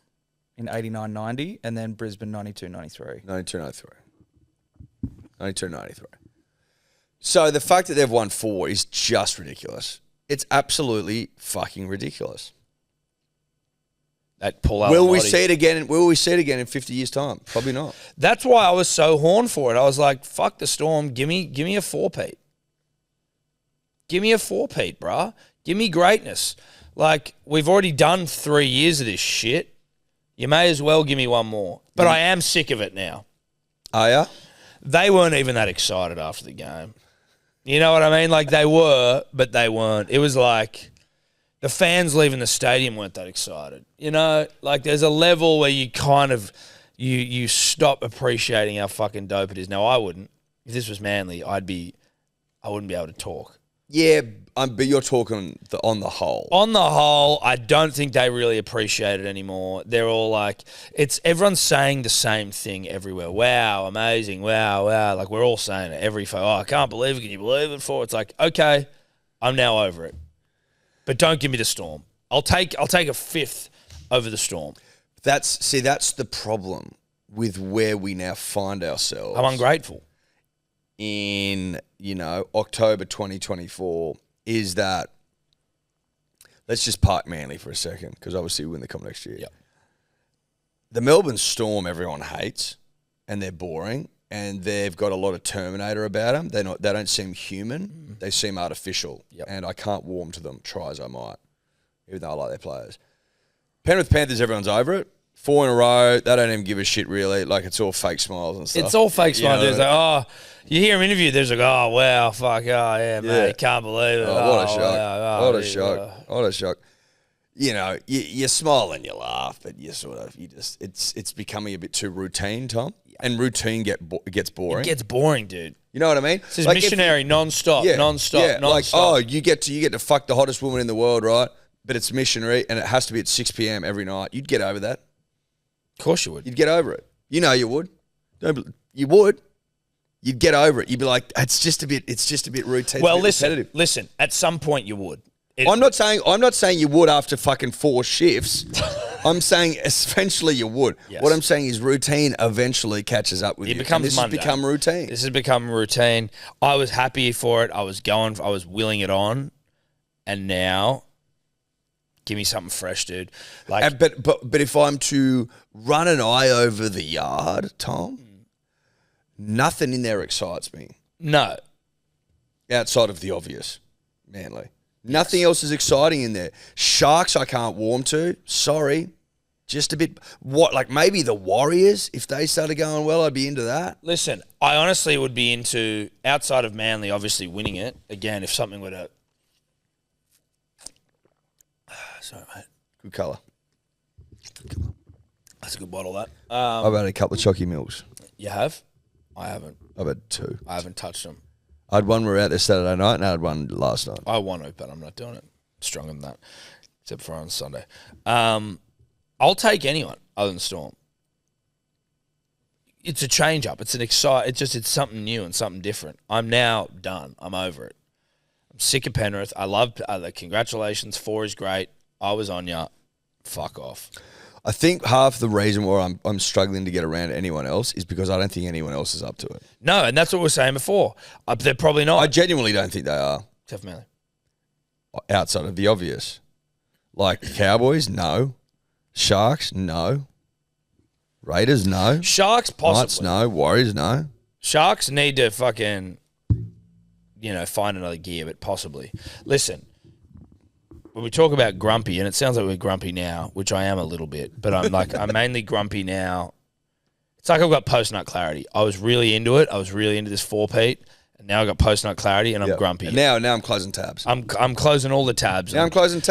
in 89-90, and then Brisbane 92-93. 92-93. So the fact that they've won 4 is just ridiculous. It's absolutely fucking ridiculous. That pull out. Will we see it again? Will we see it again in 50 years' time? Probably not. That's why I was so horned for it. I was like, "Fuck the Storm. Give me a 4-peat. Give me a 4-peat, bruh. Give me greatness. Like, we've already done 3 years of this shit. You may as well give me one more. But I am sick of it now." Are ya? They weren't even that excited after the game. You know what I mean? Like, they were, but they weren't. It was like the fans leaving the stadium weren't that excited. You know, like, there's a level where you kind of you stop appreciating how fucking dope it is. Now, I wouldn't. If this was Manly, I wouldn't be able to talk. Yeah, but you're talking on the whole. On the whole, I don't think they really appreciate it anymore. They're all like, everyone's saying the same thing everywhere. Wow, amazing. Wow, wow. Like, we're all saying it. I can't believe it. Can you believe it? It's like, okay, I'm now over it. But don't give me the Storm. I'll take a 5th over the Storm. That's the problem with where we now find ourselves. I'm ungrateful. In, October 2024 is that, let's just park Manly for a second because obviously we win the comp next year. Yep. The Melbourne Storm everyone hates and they're boring and they've got a lot of Terminator about them. They don't seem human. Mm-hmm. They seem artificial. Yep. And I can't warm to them, try as I might, even though I like their players. Penrith Panthers, everyone's over it. 4 in a row, they don't even give a shit really. Like, it's all fake smiles and stuff. It's all fake smiles. There's like, you hear them interview, there's like, oh, wow, fuck, yeah, mate, can't believe it. What a shock. Wow, what a shock. What a shock. You smile and you laugh, but it's becoming a bit too routine, Tom. And routine gets boring. It gets boring, dude. You know what I mean? This is like missionary, non-stop. Like, you get to fuck the hottest woman in the world, right? But it's missionary and it has to be at 6 p.m. every night. You'd get over that. Of course you would. You'd get over it. You would. You would. You'd get over it. You'd be like, it's just a bit routine. Well, listen. At some point, you would. I'm not saying you would after fucking 4 shifts. I'm saying eventually you would. Yes. What I'm saying is routine eventually catches up with you. It becomes this Monday. Has become routine. This has become routine. I was happy for it. I was willing it on, and now, give me something fresh, dude. Like, but if I'm to run an eye over the yard, Tom, nothing in there excites me. No. Outside of the obvious, Manly. Nothing else is exciting in there. Sharks I can't warm to. Sorry. Just a bit. Maybe the Warriors, if they started going well, I'd be into that. Listen, I honestly would be into, outside of Manly obviously winning it, again, if something were to... Sorry, mate. Good colour. That's a good bottle, that. I've had a couple of Chocky Milks. You have? I haven't. I've had 2. I haven't touched them. I had one we were out there Saturday night and I had one last night. I want to, but I'm not doing it. Stronger than that, except for on Sunday. I'll take anyone other than Storm. It's a change up. It's it's something new and something different. I'm now done. I'm over it. I'm sick of Penrith. I love the congratulations. 4 is great. I was on ya. Fuck off. I think half the reason why I'm struggling to get around anyone else is because I don't think anyone else is up to it. No, and that's what we were saying before. They're probably not. I genuinely don't think they are. Except for Manly. Outside of the obvious. Like Cowboys, no. Sharks, no. Raiders, no. Sharks, possibly. Knights, no. Warriors, no. Sharks need to fucking, find another gear, but possibly. Listen, when we talk about grumpy, and it sounds like we're grumpy now, which I am a little bit, but I'm mainly grumpy now. It's like I've got post-nut clarity. I was really into it. I was really into this 4-peat, and now I've got post-nut clarity, and I'm grumpy. And now I'm closing tabs. I'm closing all the tabs. Now I'm closing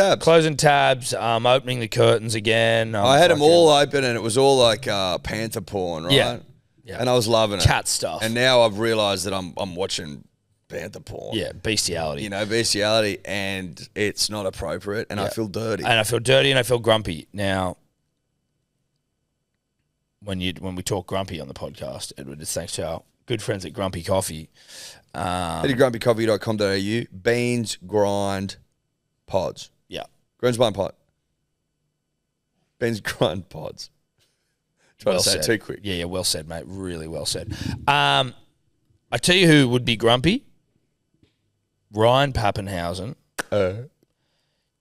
tabs. I'm opening the curtains again. I had them all open, and it was all like panther porn, right? Yeah. And I was loving it. Cat stuff. And now I've realised that I'm watching panther porn. Yeah, bestiality. You know, bestiality, and it's not appropriate, and I feel dirty. And I feel dirty, and I feel grumpy. Now, when we talk grumpy on the podcast, Edward, it's thanks to our good friends at Grumpy Coffee. Head to grumpycoffee.com.au. Beans, grind, pods. Yeah. Beans, grind, pods. Trying to say it too quick. Yeah, well said, mate. Really well said. I tell you who would be grumpy. Ryan Pappenhausen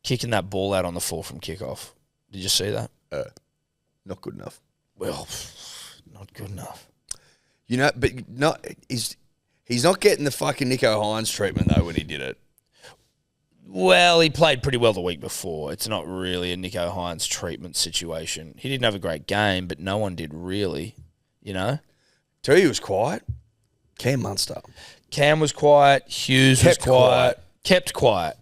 kicking that ball out on the 4 from kickoff. Did you see that? Not good enough. Well, not good enough. You know, but he's not getting the fucking Nico Hines treatment, though, when he did it. Well, he played pretty well the week before. It's not really a Nico Hines treatment situation. He didn't have a great game, but no one did really, you know? Tell you he was quiet. Cam Munster. Cam was quiet. Hughes was quiet. Kept quiet.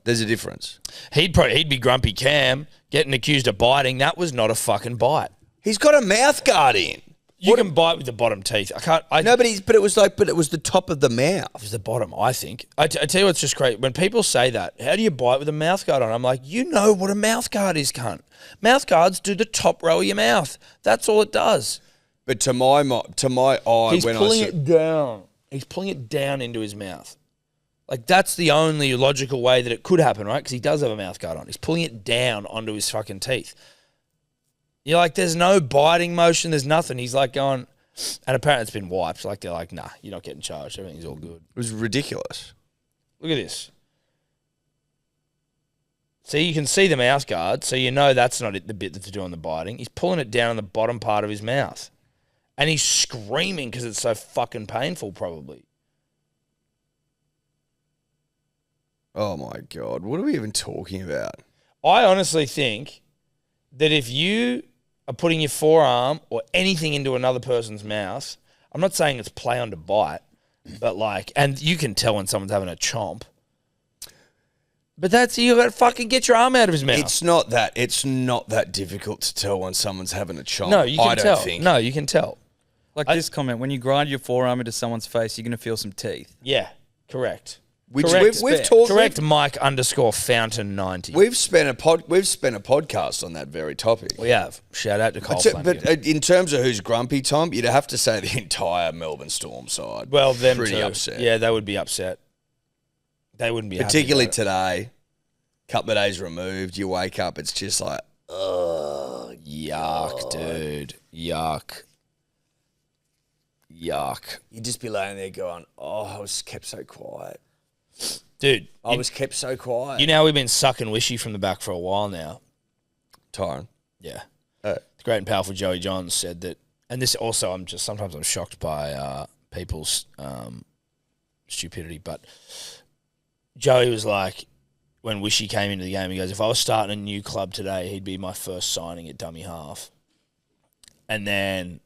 There's a difference. He'd be grumpy Cam, getting accused of biting. That was not a fucking bite. He's got a mouth guard in. You can bite with the bottom teeth. I can't. But it was the top of the mouth. It was the bottom, I think. I tell you what's just great. When people say that, how do you bite with a mouth guard on? I'm like, you know what a mouth guard is, cunt. Mouth guards do the top row of your mouth. That's all it does. But to my eye, he's pulling it down. He's pulling it down into his mouth. Like, that's the only logical way that it could happen, right? Because he does have a mouth guard on. He's pulling it down onto his fucking teeth. You're like, there's no biting motion. There's nothing. He's like going, and apparently it's been wiped. Like, they're like, nah, you're not getting charged. Everything's all good. It was ridiculous. Look at this. See, you can see the mouth guard, so you know that's not the bit that's doing the biting. He's pulling it down on the bottom part of his mouth. And he's screaming because it's so fucking painful, probably. Oh, my God. What are we even talking about? I honestly think that if you are putting your forearm or anything into another person's mouth, I'm not saying it's play on to bite, but like, and you can tell when someone's having a chomp. But that's, you got to fucking get your arm out of his mouth. It's not that difficult to tell when someone's having a chomp. No, you can tell. Don't think. No, you can tell. Like this comment, when you grind your forearm into someone's face, you're going to feel some teeth. Yeah, correct. We've talked. Correct, Mike _Fountain90. We've spent a podcast on that very topic. We have. Shout out to Cole. But in terms of who's grumpy, Tom, you'd have to say the entire Melbourne Storm side. Well, them pretty too. upset. Yeah, they would be upset. They wouldn't be particularly happy today. Couple of days removed, you wake up, it's just like, ugh, yuck, dude, yuck. You'd just be laying there going, oh, I was kept so quiet. Dude. I was kept so quiet. You know we've been sucking wishy from the back for a while now. Tyron. Yeah. The great and powerful Joey Johns said that, and this also, sometimes I'm shocked by people's stupidity, but Joey was like, when Wishy came into the game, he goes, if I was starting a new club today, he'd be my first signing at dummy half. And then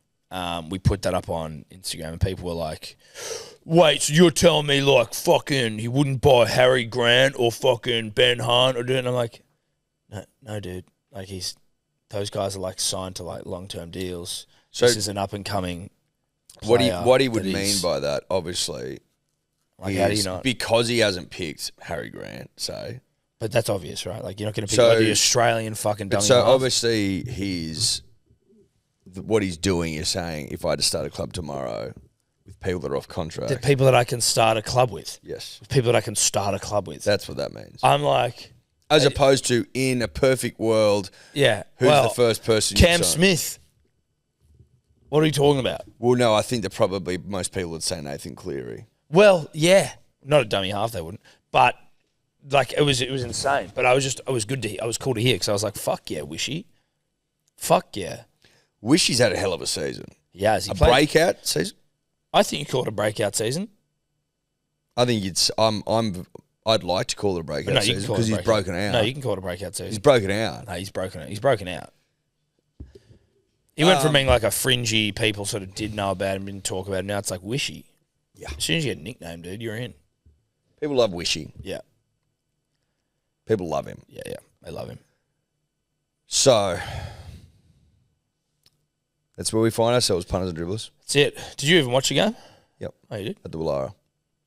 we put that up on Instagram, and people were like, wait, so you're telling me, like, fucking he wouldn't buy Harry Grant or fucking Ben Hunt or do it? And I'm like, no, dude. Like, those guys are, like, signed to, like, long-term deals. So this is an up-and-coming player. What he would mean by that, obviously, like, how do you not? Because he hasn't picked Harry Grant, so... But that's obvious, right? Like, you're not going to pick like the Australian fucking dummy half. Obviously, what he's doing is saying, if I had to start a club tomorrow with people that are off contract... The people that I can start a club with. Yes. People that I can start a club with. That's what that means. I'm like... As opposed to, in a perfect world, who's the first person you sign? Cam Smith. What are you talking about? Well, no, I think that probably most people would say Nathan Cleary. Well, yeah. Not a dummy half, they wouldn't. But... Like, it was insane. But I was good to hear. I was cool to hear because I was like, fuck yeah, Wishy. Fuck yeah. Wishy's had a hell of a season. Yeah, breakout season? I think you call it a breakout season. I think I'm I'd like to call it a breakout season because he's broken out. No, you can call it a breakout season. He's broken out. No, he's broken out. He's broken out. He went from being like a fringy, people sort of did know about him, didn't talk about him. Now it's like Wishy. Yeah. As soon as you get a nickname, dude, you're in. People love Wishy. Yeah. People love him. Yeah. They love him. So, that's where we find ourselves, punters and dribblers. That's it. Did you even watch the game? Yep. Oh, you did? At the Wallara.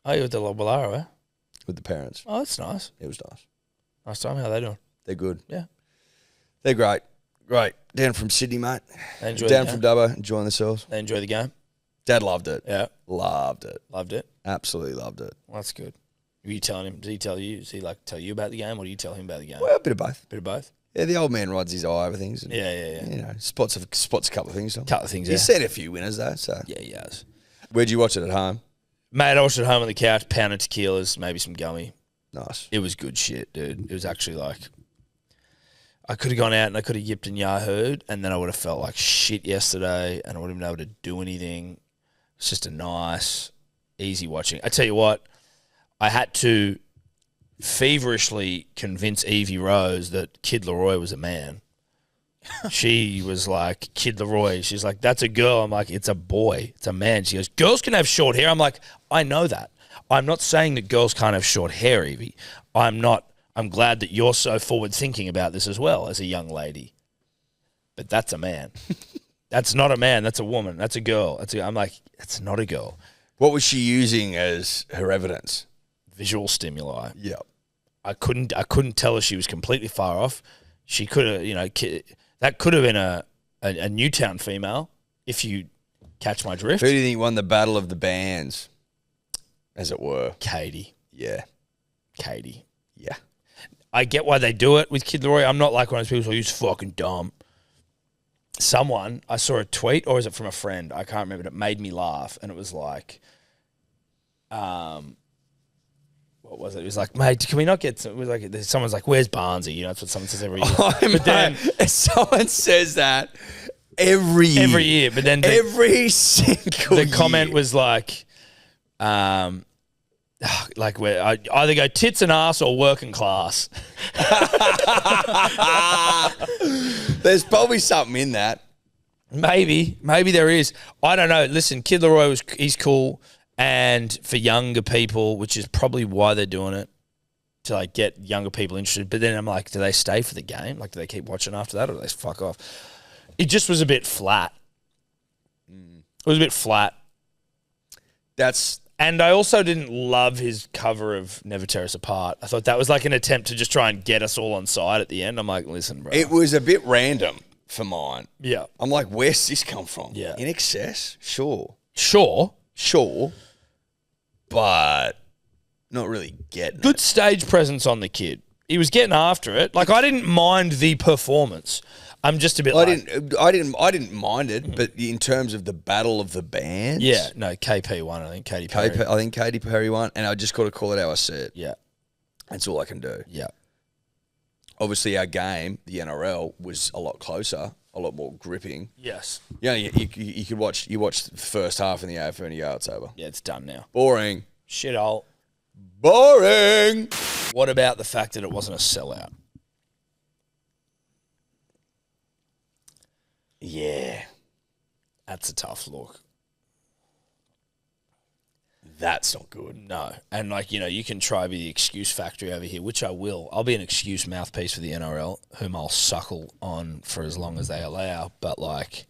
Oh, you were at the Wallara, eh? With the parents. Oh, that's nice. It was nice. Nice time. How are they doing? They're good. Yeah. They're great. Great. Down from Sydney, mate. They enjoyed Down the from game? Dubbo, enjoying themselves. They enjoy the game? Dad loved it. Yeah. Loved it. Loved it? Absolutely loved it. Well, that's good. Were you telling him? Did he tell you? Does he like tell you about the game, or do you tell him about the game? Well, a bit of both. Bit of both. Yeah, the old man rides his eye over things. And, Yeah. You know, spots a couple of things. Couple of things. He's seen a few winners though. So Yeah, he has. where'd you watch it at home? Mate, I watched it at home on the couch, pounded tequilas, maybe some gummy. Nice. It was good shit, dude. It was actually like, I could have gone out and I could have yipped and yahooed, and then I would have felt like shit yesterday, and I wouldn't have been able to do anything. It's just a nice, easy watching. I tell you what, I had to feverishly convince Evie Rose that Kid Leroy was a man. She was like, Kid Leroy. She's like, that's a girl. I'm like, it's a boy. It's a man. She goes, girls can have short hair. I'm like, I know that. I'm not saying that girls can't have short hair, Evie. I'm glad that you're so forward thinking about this as well as a young lady. But that's a man. That's not a man. That's a woman. That's a girl. I'm like, that's not a girl. What was she using as her evidence? Visual stimuli. Yeah. I couldn't tell her she was completely far off. She could have, that could have been a Newtown female, if you catch my drift. Who do you think won the battle of the bands, as it were? Katie. Yeah. Katie. Yeah. I get why they do it with Kid Leroy. I'm not like one of those people who use fucking dumb. Someone, I saw a tweet, or is it from a friend? I can't remember. It made me laugh, and it was like, what was it? It was like, mate, can we not get some? It was like, someone's like, where's Barnesy? You know, that's what someone says every year. But then someone says that every year. Every year, but then every single the comment year. was like where I either go tits and ass or working class. There's probably something in that. Maybe there is. I don't know. Listen, Kid Leroy he's cool, and for younger people, which is probably why they're doing it, to like get younger people interested. But then I'm like, do they stay for the game? Like, do they keep watching after that, or do they fuck off? It just was a bit flat. It was a bit flat. And I also didn't love his cover of Never Tear Us Apart. I thought that was like an attempt to just try and get us all on side at the end. I'm like, listen, bro. It was a bit random for mine. Yeah. I'm like, where's this come from? Yeah. In excess? Sure. Sure. But not really getting Good it. stage presence on the kid. He was getting after it. Like, I didn't mind the performance. I'm just a bit I didn't mind it, but in terms of the battle of the bands. Yeah, no, KP won, I think. Katy Perry. I think Katy Perry won, and I just got to call it how I see it. Yeah. That's all I can do. Yeah. Obviously, our game, the NRL, was a lot closer, a lot more gripping. Yes. Yeah, you could watch. You watch the first half in the AFL and you go, it's over. Yeah, it's done now. Boring. Shithole. Boring. What about the fact that it wasn't a sellout? Yeah. That's a tough look. That's not good. No. And, like, you can try be the excuse factory over here, which I will. I'll be an excuse mouthpiece for the NRL, whom I'll suckle on for as long as they allow. But, like,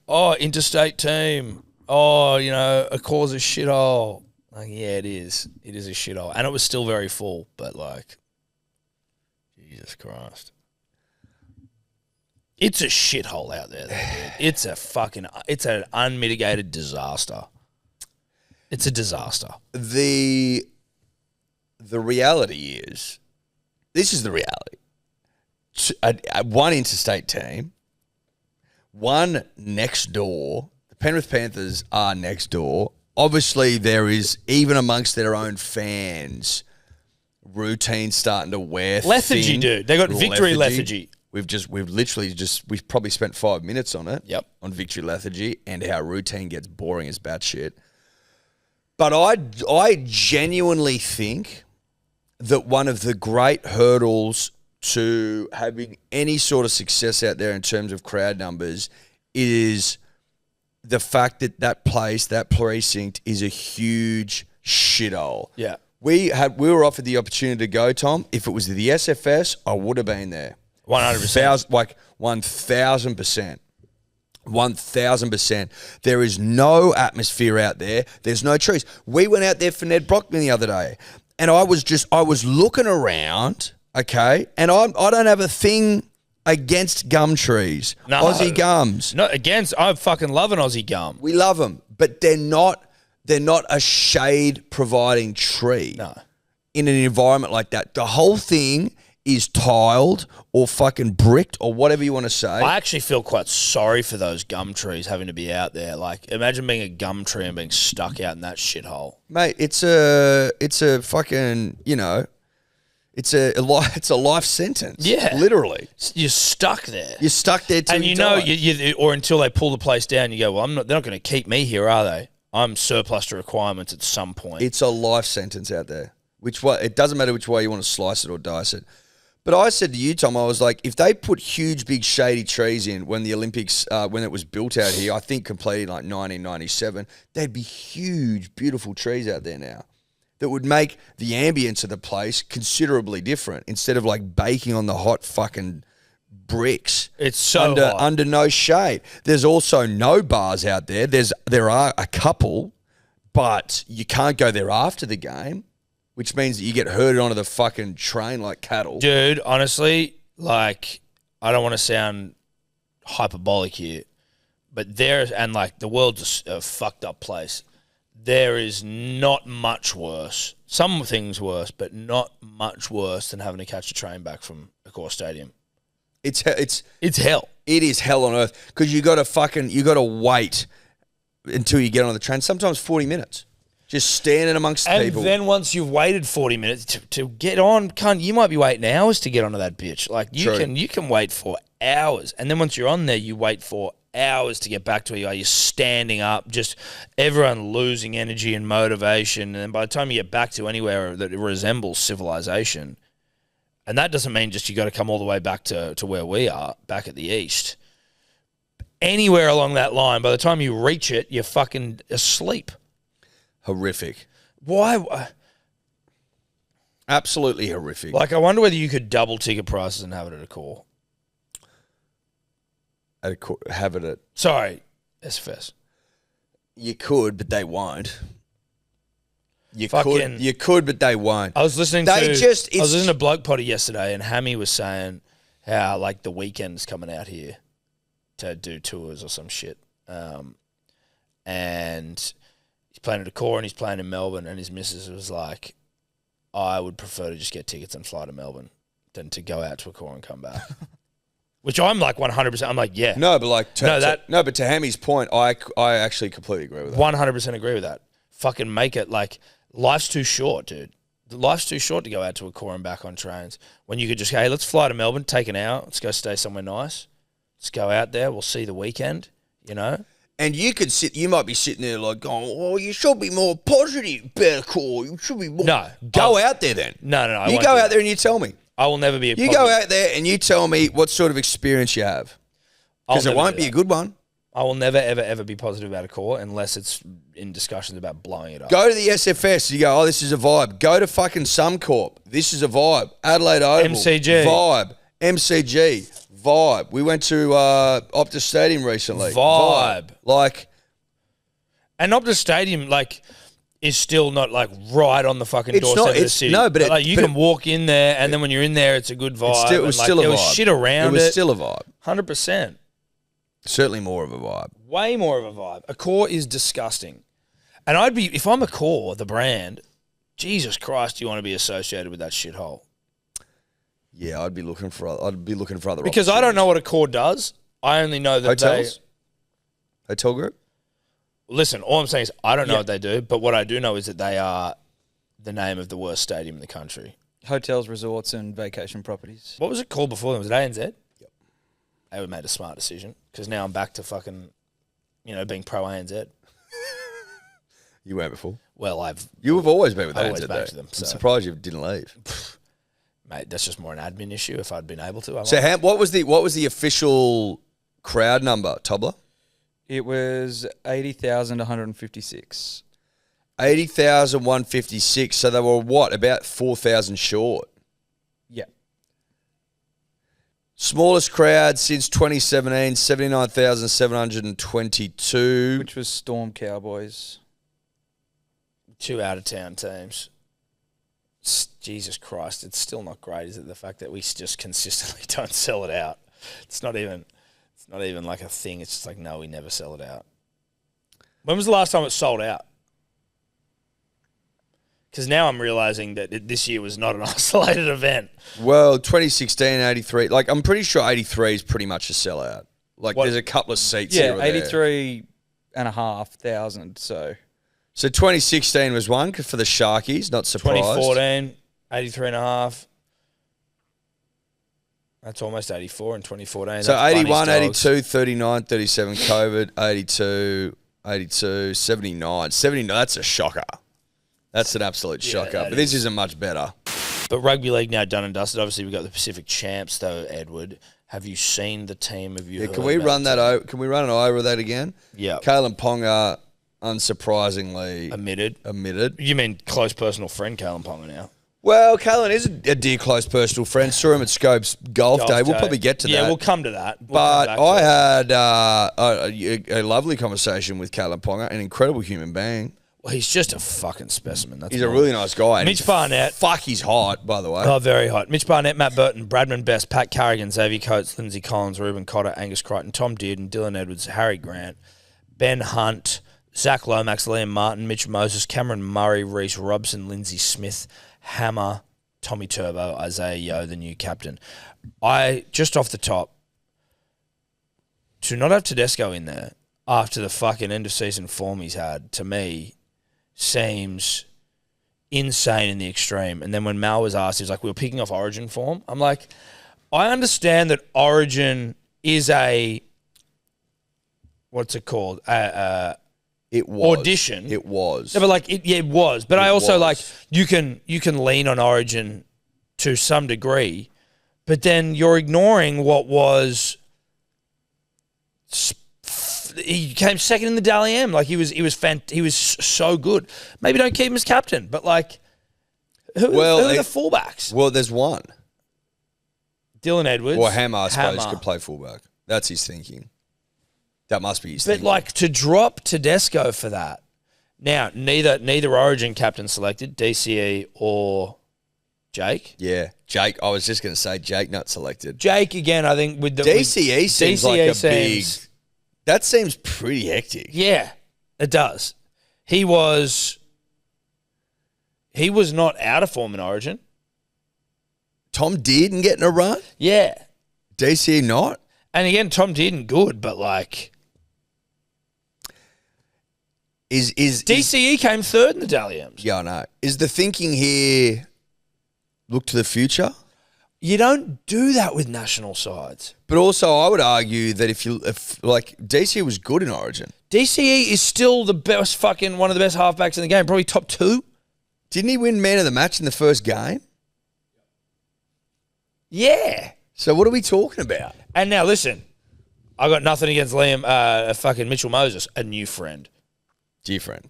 interstate team. A cause a shithole. Like, yeah, it is. It is a shithole. And it was still very full, but, like, Jesus Christ. It's a shithole out there, though, dude. It's an unmitigated disaster. It's a disaster. The reality is, this is the reality. One interstate team, one next door. The Penrith Panthers are next door. Obviously, there is, even amongst their own fans, routine starting to wear lethargy, thin. dude. They got victory lethargy. We've probably spent 5 minutes on it. Yep. On victory lethargy and how routine gets boring as batshit. But I genuinely think, that one of the great hurdles to having any sort of success out there in terms of crowd numbers is the fact that that place, that precinct, is a huge shithole. Yeah. We were offered the opportunity to go, Tom. If it was the SFS, I would have been there. 100%. Like 1,000%. 1,000%. There is no atmosphere out there. There's no trees. We went out there for Nedd Brockmann the other day, and I was looking around, okay, and I don't have a thing against gum trees. No. Aussie gums. Not against. I fucking love an Aussie gum. We love them, but they're not a shade providing tree. No. In an environment like that. The whole thing is tiled or fucking bricked or whatever you want to say. I actually feel quite sorry for those gum trees having to be out there. Like, imagine being a gum tree and being stuck out in that shithole. Mate, it's a fucking, you know, it's a life sentence. Yeah. Literally. You're stuck there. You're stuck there till and you know, or until they pull the place down, you go, well, they're not going to keep me here, are they? I'm surplus to requirements at some point. It's a life sentence out there. It doesn't matter which way you want to slice it or dice it. But I said to you, Tom, I was like, if they put huge, big, shady trees in when the Olympics, when it was built out here, I think completed like 1997, there'd be huge, beautiful trees out there now that would make the ambience of the place considerably different instead of like baking on the hot fucking bricks. It's so hot. Under no shade. There's also no bars out there. There are a couple, but you can't go there after the game, which means that you get herded onto the fucking train like cattle. Dude, honestly, like, I don't want to sound hyperbolic here, but the world's a fucked up place. There is not much worse. Some things worse, but not much worse than having to catch a train back from Accor Stadium. It's hell. It is hell on earth because you got to wait until you get on the train. Sometimes 40 minutes. Just standing amongst people. And then once you've waited 40 minutes to get on, you might be waiting hours to get onto that bitch. Like, you can wait for hours. And then once you're on there, you wait for hours to get back to where you are. You're standing up, just everyone losing energy and motivation. And then by the time you get back to anywhere that resembles civilization, and that doesn't mean just you got to come all the way back to where we are, back at the east. Anywhere along that line, by the time you reach it, you're fucking asleep. Horrific. Why? Absolutely horrific. Like, I wonder whether you could double ticket prices and have it at Accor. Have it at... Sorry, SFS. You could, but they won't. You Fucking- could, but they won't. I was listening to Bloke Potty yesterday, and Hammy was saying how, like, the Weeknd's coming out here to do tours or some shit. And he's playing at Accor and he's playing in Melbourne, and his missus was like, I would prefer to just get tickets and fly to Melbourne than to go out to Accor and come back. Which I'm like 100%. I'm like, yeah. No, but like, but to Hammy's point, I actually completely agree with that. 100% agree with that. Fucking make it like, life's too short, dude. Life's too short to go out to Accor and back on trains. When you could just go, hey, let's fly to Melbourne, take an hour, let's go stay somewhere nice. Let's go out there, we'll see the Weeknd, you know? And you might be sitting there like going, oh, you should be more positive, Accor. You should be more. No. Go out there then. No. You go out there and you tell me. I will never be a positive. You go out there and you tell me what sort of experience you have. Because it won't be a good one. I will never, ever, ever be positive about Accor unless it's in discussions about blowing it up. Go to the SFS. You go, oh, this is a vibe. Go to fucking Suncorp. This is a vibe. Adelaide Oval. MCG. Vibe. MCG. Vibe. We went to Optus Stadium recently. Vibe. Like. And Optus Stadium, like, is still not, like, right on the fucking doorstep of the city. No, but like, you can walk in there, and then when you're in there, it's a good vibe. It was still a vibe. There was shit around it. It was still a vibe. 100%. Certainly more of a vibe. Way more of a vibe. Accor is disgusting. And if I'm Accor, the brand, Jesus Christ, do you want to be associated with that shithole? Yeah, I'd be looking for other Because I don't know what Accor does. I only know that Hotels? Hotel group? Listen, all I'm saying is I don't know what they do, but what I do know is that they are the name of the worst stadium in the country. Hotels, resorts, and vacation properties. What was it called before them? Was it ANZ? Yep. They made a smart decision because now I'm back to fucking, being pro ANZ. You went before. Well, You have always been with I've always ANZ, backed though. them, I'm so. surprised you didn't leave. Mate, that's just more an admin issue. If I'd been able to, What was the official crowd number, Tobler? It was 80,156. 80,156. So they were what? About 4,000 short. Yeah. Smallest crowd since 2017, 79,722. Which was Storm Cowboys. 2 out-of-town teams. Jesus Christ, it's still not great, is it? The fact that we just consistently don't sell it out. It's not even like a thing. It's just like, no, we never sell it out. When was the last time it sold out? Because now I'm realizing that this year was not an isolated event. Well, 2016, 83. Like, I'm pretty sure 83 is pretty much a sellout. Like, there's a couple of seats here or there. 83,500. So 2016 was one for the Sharkies, not surprised. 2014, 83.5. That's almost 84 in 2014. So That's 81, Bunnies, Dogs. 82, 39, 37 COVID, 82, 79. 79, that's a shocker. That's an absolute shocker. But this isn't much better. But rugby league now done and dusted. Obviously, we've got the Pacific champs, though, Edward. Have you seen the team? Have you heard Can we about run the that team? over? Can we run it over that again? Yeah. Kalen Ponga, unsurprisingly, Omitted. You mean close personal friend Kalen Ponga now? Well, Kalen is a dear close personal friend. Saw him at Scopes Golf Day. We'll probably get to that. Yeah, we'll come to that. But I had a lovely conversation with Kalen Ponga, an incredible human being. Well, he's just a fucking specimen. That's He's a really nice guy. And Mitch Barnett. Fuck, he's hot, by the way. Oh, very hot. Mitch Barnett, Matt Burton, Bradman Best, Pat Carrigan, Xavier Coates, Lindsay Collins, Reuben Cotter, Angus Crichton, Tom Dearden, Dylan Edwards, Harry Grant, Ben Hunt, Zach Lomax, Liam Martin, Mitch Moses, Cameron Murray, Reece Robson, Lindsay Smith, Hammer, Tommy Turbo, Isaiah Yeo, the new captain. Just off the top, to not have Tedesco in there after the fucking end of season form he's had, to me, seems insane in the extreme. And then when Mal was asked, he was like, we were picking off Origin form. I'm like, I understand that Origin is what's it called? It was. Audition. It was. No, but it was. But I also you can lean on Origin to some degree, but then you're ignoring what was. He came second in the Dally M. Like he was so good. Maybe don't keep him as captain, but who are the fullbacks? Well, there's one. Dylan Edwards. Or Hammer, I suppose, could play fullback. That's his thinking. That must be his thinking. But to drop Tedesco for that. Now, neither Origin captain selected, DCE or Jake. Yeah, Jake. I was just going to say Jake not selected. Jake again. I think with the DCE seems like a big. seems- That seems pretty hectic. Yeah, it does. He was not out of form in Origin. Tom Dearden getting a run? Yeah. DCE not? And again, Tom Dearden good, but Is DCE came third in the Dally M's. Yeah, I know. Is the thinking here look to the future? You don't do that with national sides. But also, I would argue that if DCE was good in Origin. DCE is still the best one of the best halfbacks in the game, probably top 2. Didn't he win man of the match in the first game? Yeah. So what are we talking about? And now listen, I got nothing against fucking Mitchell Moses, a new friend. Dear friend.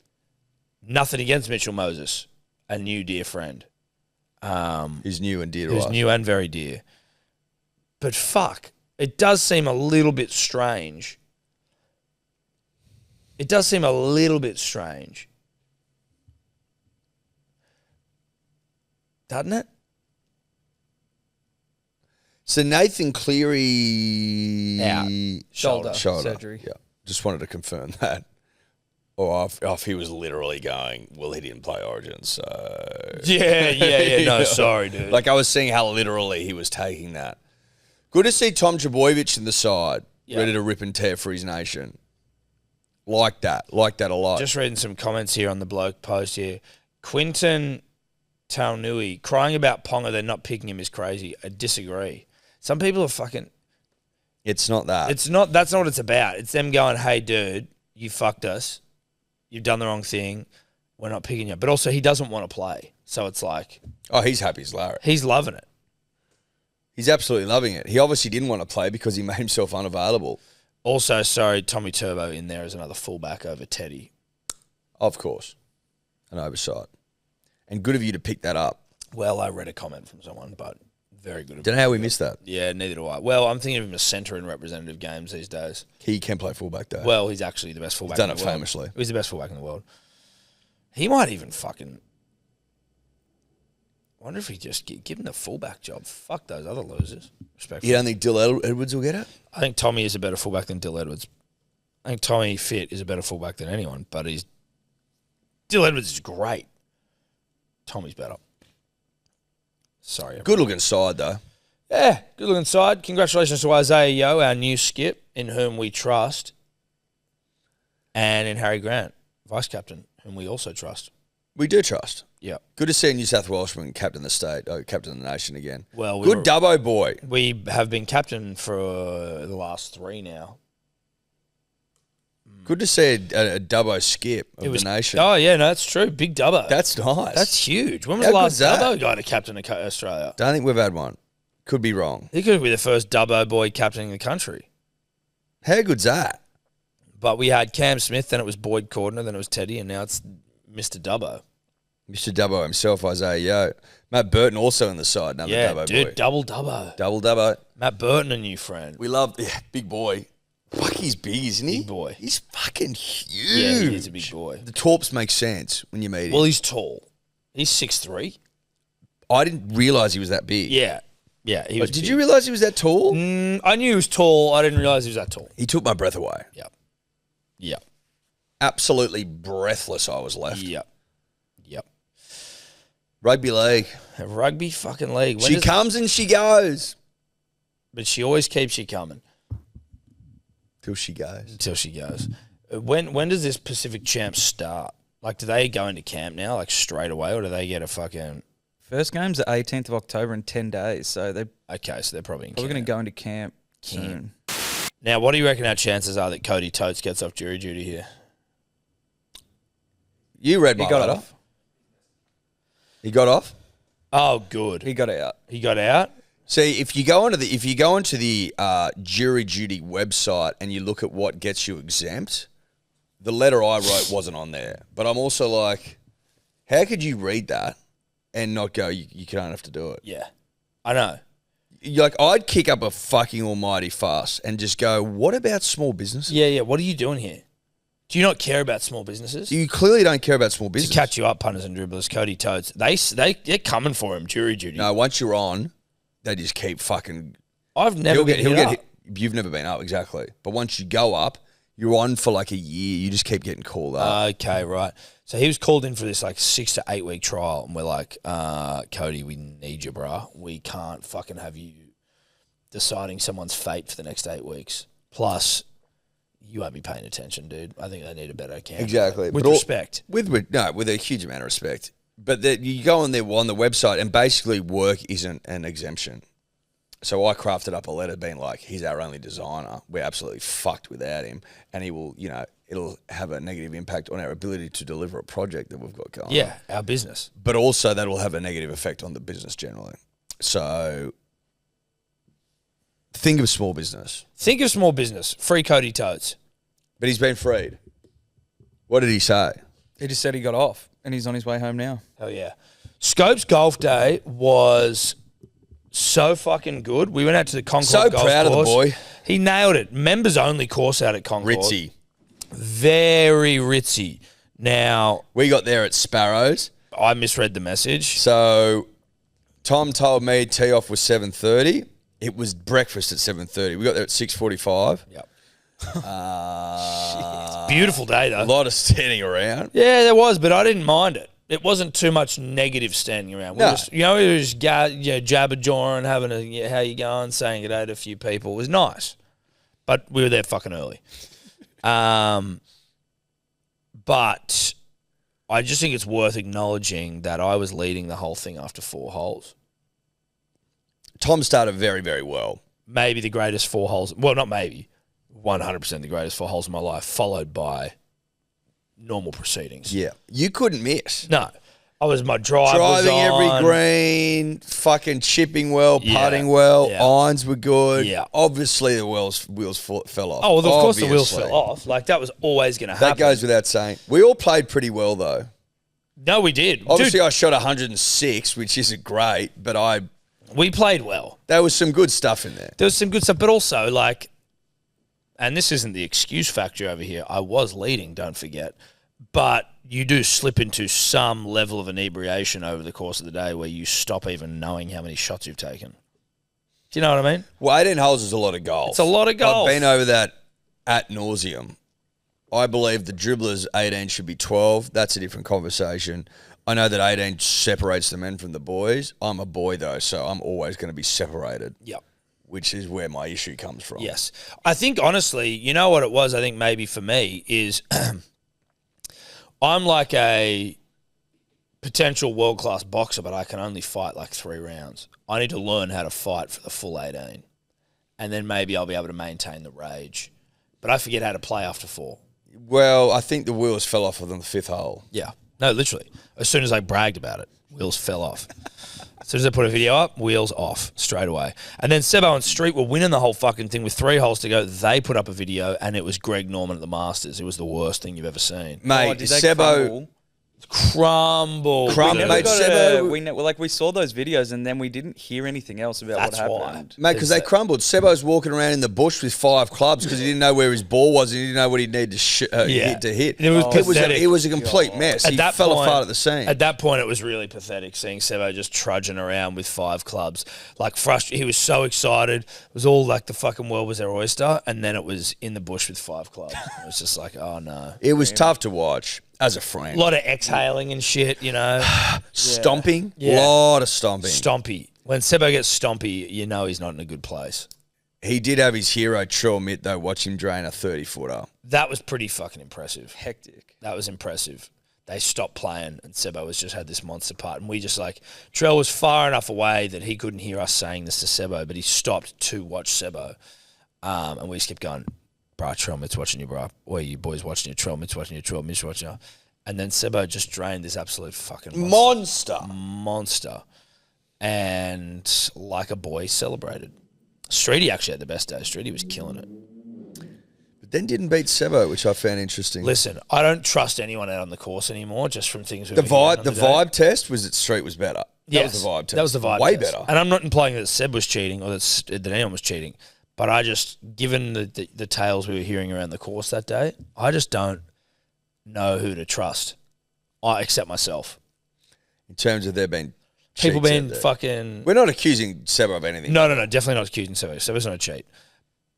Nothing against Mitchell Moses, a new dear friend. Who's new and dear to Who's us. new and very dear. But fuck, it does seem a little bit strange. Doesn't it? So Nathan Cleary... Out. Shoulder. surgery. Yeah. Just wanted to confirm that. Or if he was literally going, well, he didn't play Origin, so... Yeah. No, sorry, dude. I was seeing how literally he was taking that. Good to see Tom Trbojevic in the side, ready to rip and tear for his nation. Like that a lot. Just reading some comments here on the bloke post here. Quinton Taunui, crying about Ponga, they're not picking him is crazy. I disagree. Some people are fucking... It's not that. That's not what it's about. It's them going, hey, dude, you fucked us. You've done the wrong thing. we're not picking you. But also, he doesn't want to play. So it's like... Oh, he's happy as Larry. He's loving it. He's absolutely loving it. He obviously didn't want to play because he made himself unavailable. Also, sorry, Tommy Turbo in there as another fullback over Teddy. Of course. An oversight. And good of you to pick that up. Well, I read a comment from someone, but very good. Don't know how we missed that. Yeah, neither do I. Well, I'm thinking of him as centre in representative games these days. He can play fullback, though. Well, he's actually the best fullback He's done in the it world. famously. He's the best fullback in the world. He might even fucking... I wonder if he just give him the fullback job. Fuck those other losers. Respectfully. You don't think Dill Edwards will get it? I think Tommy is a better fullback than Dill Edwards. I think Tommy Fit is a better fullback than anyone, but Dill Edwards is great. Tommy's better. Sorry. Good looking side, though. Yeah, good looking side. Congratulations to Isaiah Yeo, our new skip, in whom we trust, and in Harry Grant, vice captain, whom we also trust. We do trust. Yeah. Good to see a New South Welshman captain the state, captain the nation again. Well, good Dubbo boy. We have been captain for the last 3 now. Good to see a Dubbo skip of the nation. Oh, yeah, no, that's true. Big Dubbo. That's nice. That's huge. When was the last Dubbo guy to captain Australia? Don't think we've had one. Could be wrong. He could be the first Dubbo boy captaining the country. How good's that? But we had Cam Smith, then it was Boyd Cordner, then it was Teddy, and now it's Mr. Dubbo. Mr. Dubbo himself, Isaiah Yeo. Matt Burton also in the side, another Dubbo boy. Double Dubbo. Double Dubbo. Matt Burton, a new friend. We love, big boy. Fuck, he's big, isn't he? Big boy. He's fucking huge. Yeah, he is a big boy. The torps make sense when you meet him. Well, he's tall. He's 6'3". I didn't realise he was that big. Yeah. Yeah, he was Did big. you realise he was that tall? I knew he was tall. I didn't realise he was that tall. He took my breath away. Yep. Yep. Absolutely breathless I was left. Yep. Yep. Rugby League. Rugby fucking league. She comes and she goes. But she always keeps you coming. Till she goes. Until she goes. When does this Pacific Champs start? Like, do they go into camp now, like straight away, or do they get a fucking... First game's the 18th of October in 10 days, so they're probably going to go into camp soon. Now, what do you reckon our chances are that Cody Totes gets off jury duty here? You read my letter. Off. He got off? Oh, good. He got out. He got out? See, if you go into the jury duty website and you look at what gets you exempt, the letter I wrote wasn't on there. But I'm also like, how could you read that and not go, you don't have to do it? Yeah. I know. I'd kick up a fucking almighty fuss and just go, what about small businesses? Yeah. What are you doing here? Do you not care about small businesses? You clearly don't care about small businesses. To catch you up, punters and dribblers, Cody Totes, they're coming for him, jury duty. No, once you're on, they just keep fucking... I've never been hit. You've never been up, exactly. But once you go up, you're on for like a year. You just keep getting called up. Okay, right. So he was called in for this like 6 to 8 week trial, and we're like, Cody, we need you, bruh. We can't fucking have you deciding someone's fate for the next 8 weeks. Plus, you won't be paying attention, dude. I think they need a better camp. Exactly. With respect. With a huge amount of respect. But you go on the website, and basically work isn't an exemption. So I crafted up a letter being like, he's our only designer. We're absolutely fucked without him. And he will, it'll have a negative impact on our ability to deliver a project that we've got going on. Yeah, our business. But also that will have a negative effect on the business generally. So think of small business. Think of small business. Free Cody Totes. But he's been freed. What did he say? He just said he got off, and he's on his way home now. Hell yeah. Scopes Golf Day was so fucking good. We went out to the Concord So Golf proud course. of the boy. He nailed it. Members only course out at Concord. Ritzy. Very ritzy. Now, We got there at Sparrows. I misread the message. So Tom told me tee off was 7:30. It was breakfast at 7:30. We got there at 6:45. Yep. Beautiful day, though. A lot of standing around. Yeah, there was, but I didn't mind it. It wasn't too much negative standing around. We No. just, we were just jabber-jawing, having a, how you going, saying good day to a few people. It was nice. But we were there fucking early. But I just think it's worth acknowledging that I was leading the whole thing after 4 holes. Tom started very, very well. Maybe the greatest 4 holes. Well, not maybe. 100% the greatest 4 holes of my life, followed by normal proceedings. Yeah. You couldn't miss. No. I was my drive Driving was on. every green, fucking chipping well, Yeah. putting well, Yeah. irons were good. Yeah. Obviously, the wheels fell off. Oh, well, of course the wheels Obviously. fell off. Like, that was always going to happen. That goes without saying. We all played pretty well, though. No, we did. Obviously, Dude, I shot 106, which isn't great, but we played well. there was some good stuff in there. There was some good stuff, but also, like, and this isn't the excuse factor over here. I was leading, don't forget. But you do slip into some level of inebriation over the course of the day where you stop even knowing how many shots you've taken. Do you know what I mean? Well, 18 holes is a lot of golf. It's a lot of golf. I've been over that ad nauseum. I believe the dribblers 18 should be 12. That's a different conversation. I know that 18 separates the men from the boys. I'm a boy, though, so I'm always going to be separated. Yep. Which is where my issue comes from. Yes. I think, honestly, you know what it was, I think maybe for me, is I'm like a potential world-class boxer, but I can only fight like 3 rounds. I need to learn how to fight for the full 18. And then maybe I'll be able to maintain the rage. But I forget how to play after 4. Well, I think the wheels fell off on the 5th hole. Yeah. No, literally. As soon as I bragged about it, wheels fell off. As soon as I put a video up, wheels off straight away. And then Sebo and Street were winning the whole fucking thing with 3 holes to go. They put up a video, and it was Greg Norman at the Masters. It was the worst thing you've ever seen. Mate, did they Sebo... Crumble. Mate, Sebo... we saw those videos and then we didn't hear anything else about That's what why. happened. Mate, because they crumbled. Sebo's walking around in the bush with 5 clubs because he didn't know where his ball was and he didn't know what he'd need to hit to hit. And it was pathetic. It was a complete mess. He fell apart at the seam. At that point, it was really pathetic seeing Sebo just trudging around with 5 clubs. Like, he was so excited. It was all like the fucking world was their oyster, and then it was in the bush with 5 clubs. It was just like, oh, no. It was tough to watch as a friend. A lot of exhaling and shit, you know. Stomping. Yeah. Lot of stomping. Stompy. When Sebo gets stompy, you know he's not in a good place. He did have his hero, Trell Mitt, though, watch him drain a 30-footer. That was pretty fucking impressive. Hectic. That was impressive. They stopped playing and Sebo has just had this monster putt. And we just like, Trell was far enough away that he couldn't hear us saying this to Sebo, but he stopped to watch Sebo. And we just kept going, bro, Trell Mitt's watching you, bro. Or you boys watching you, Trell Mitt's watching you, Trell Mitt's watching you. And then Sebo just drained this absolute fucking monster. And like a boy, celebrated. Streety actually had the best day. Streety was killing it. But then didn't beat Sebo, which I found interesting. Listen, I don't trust anyone out on the course anymore, just from things we've The been hearing on vibe test was that Street was better. That was the vibe test. That was the vibe Way test. better. And I'm not implying that Seb was cheating or that anyone was cheating, but I just, given the tales we were hearing around the course that day, I just don't know who to trust, except myself. In terms of there being People cheats being out there. fucking... We're not accusing Sebo of anything. No, definitely not accusing Sebo. Sebo's not a cheat.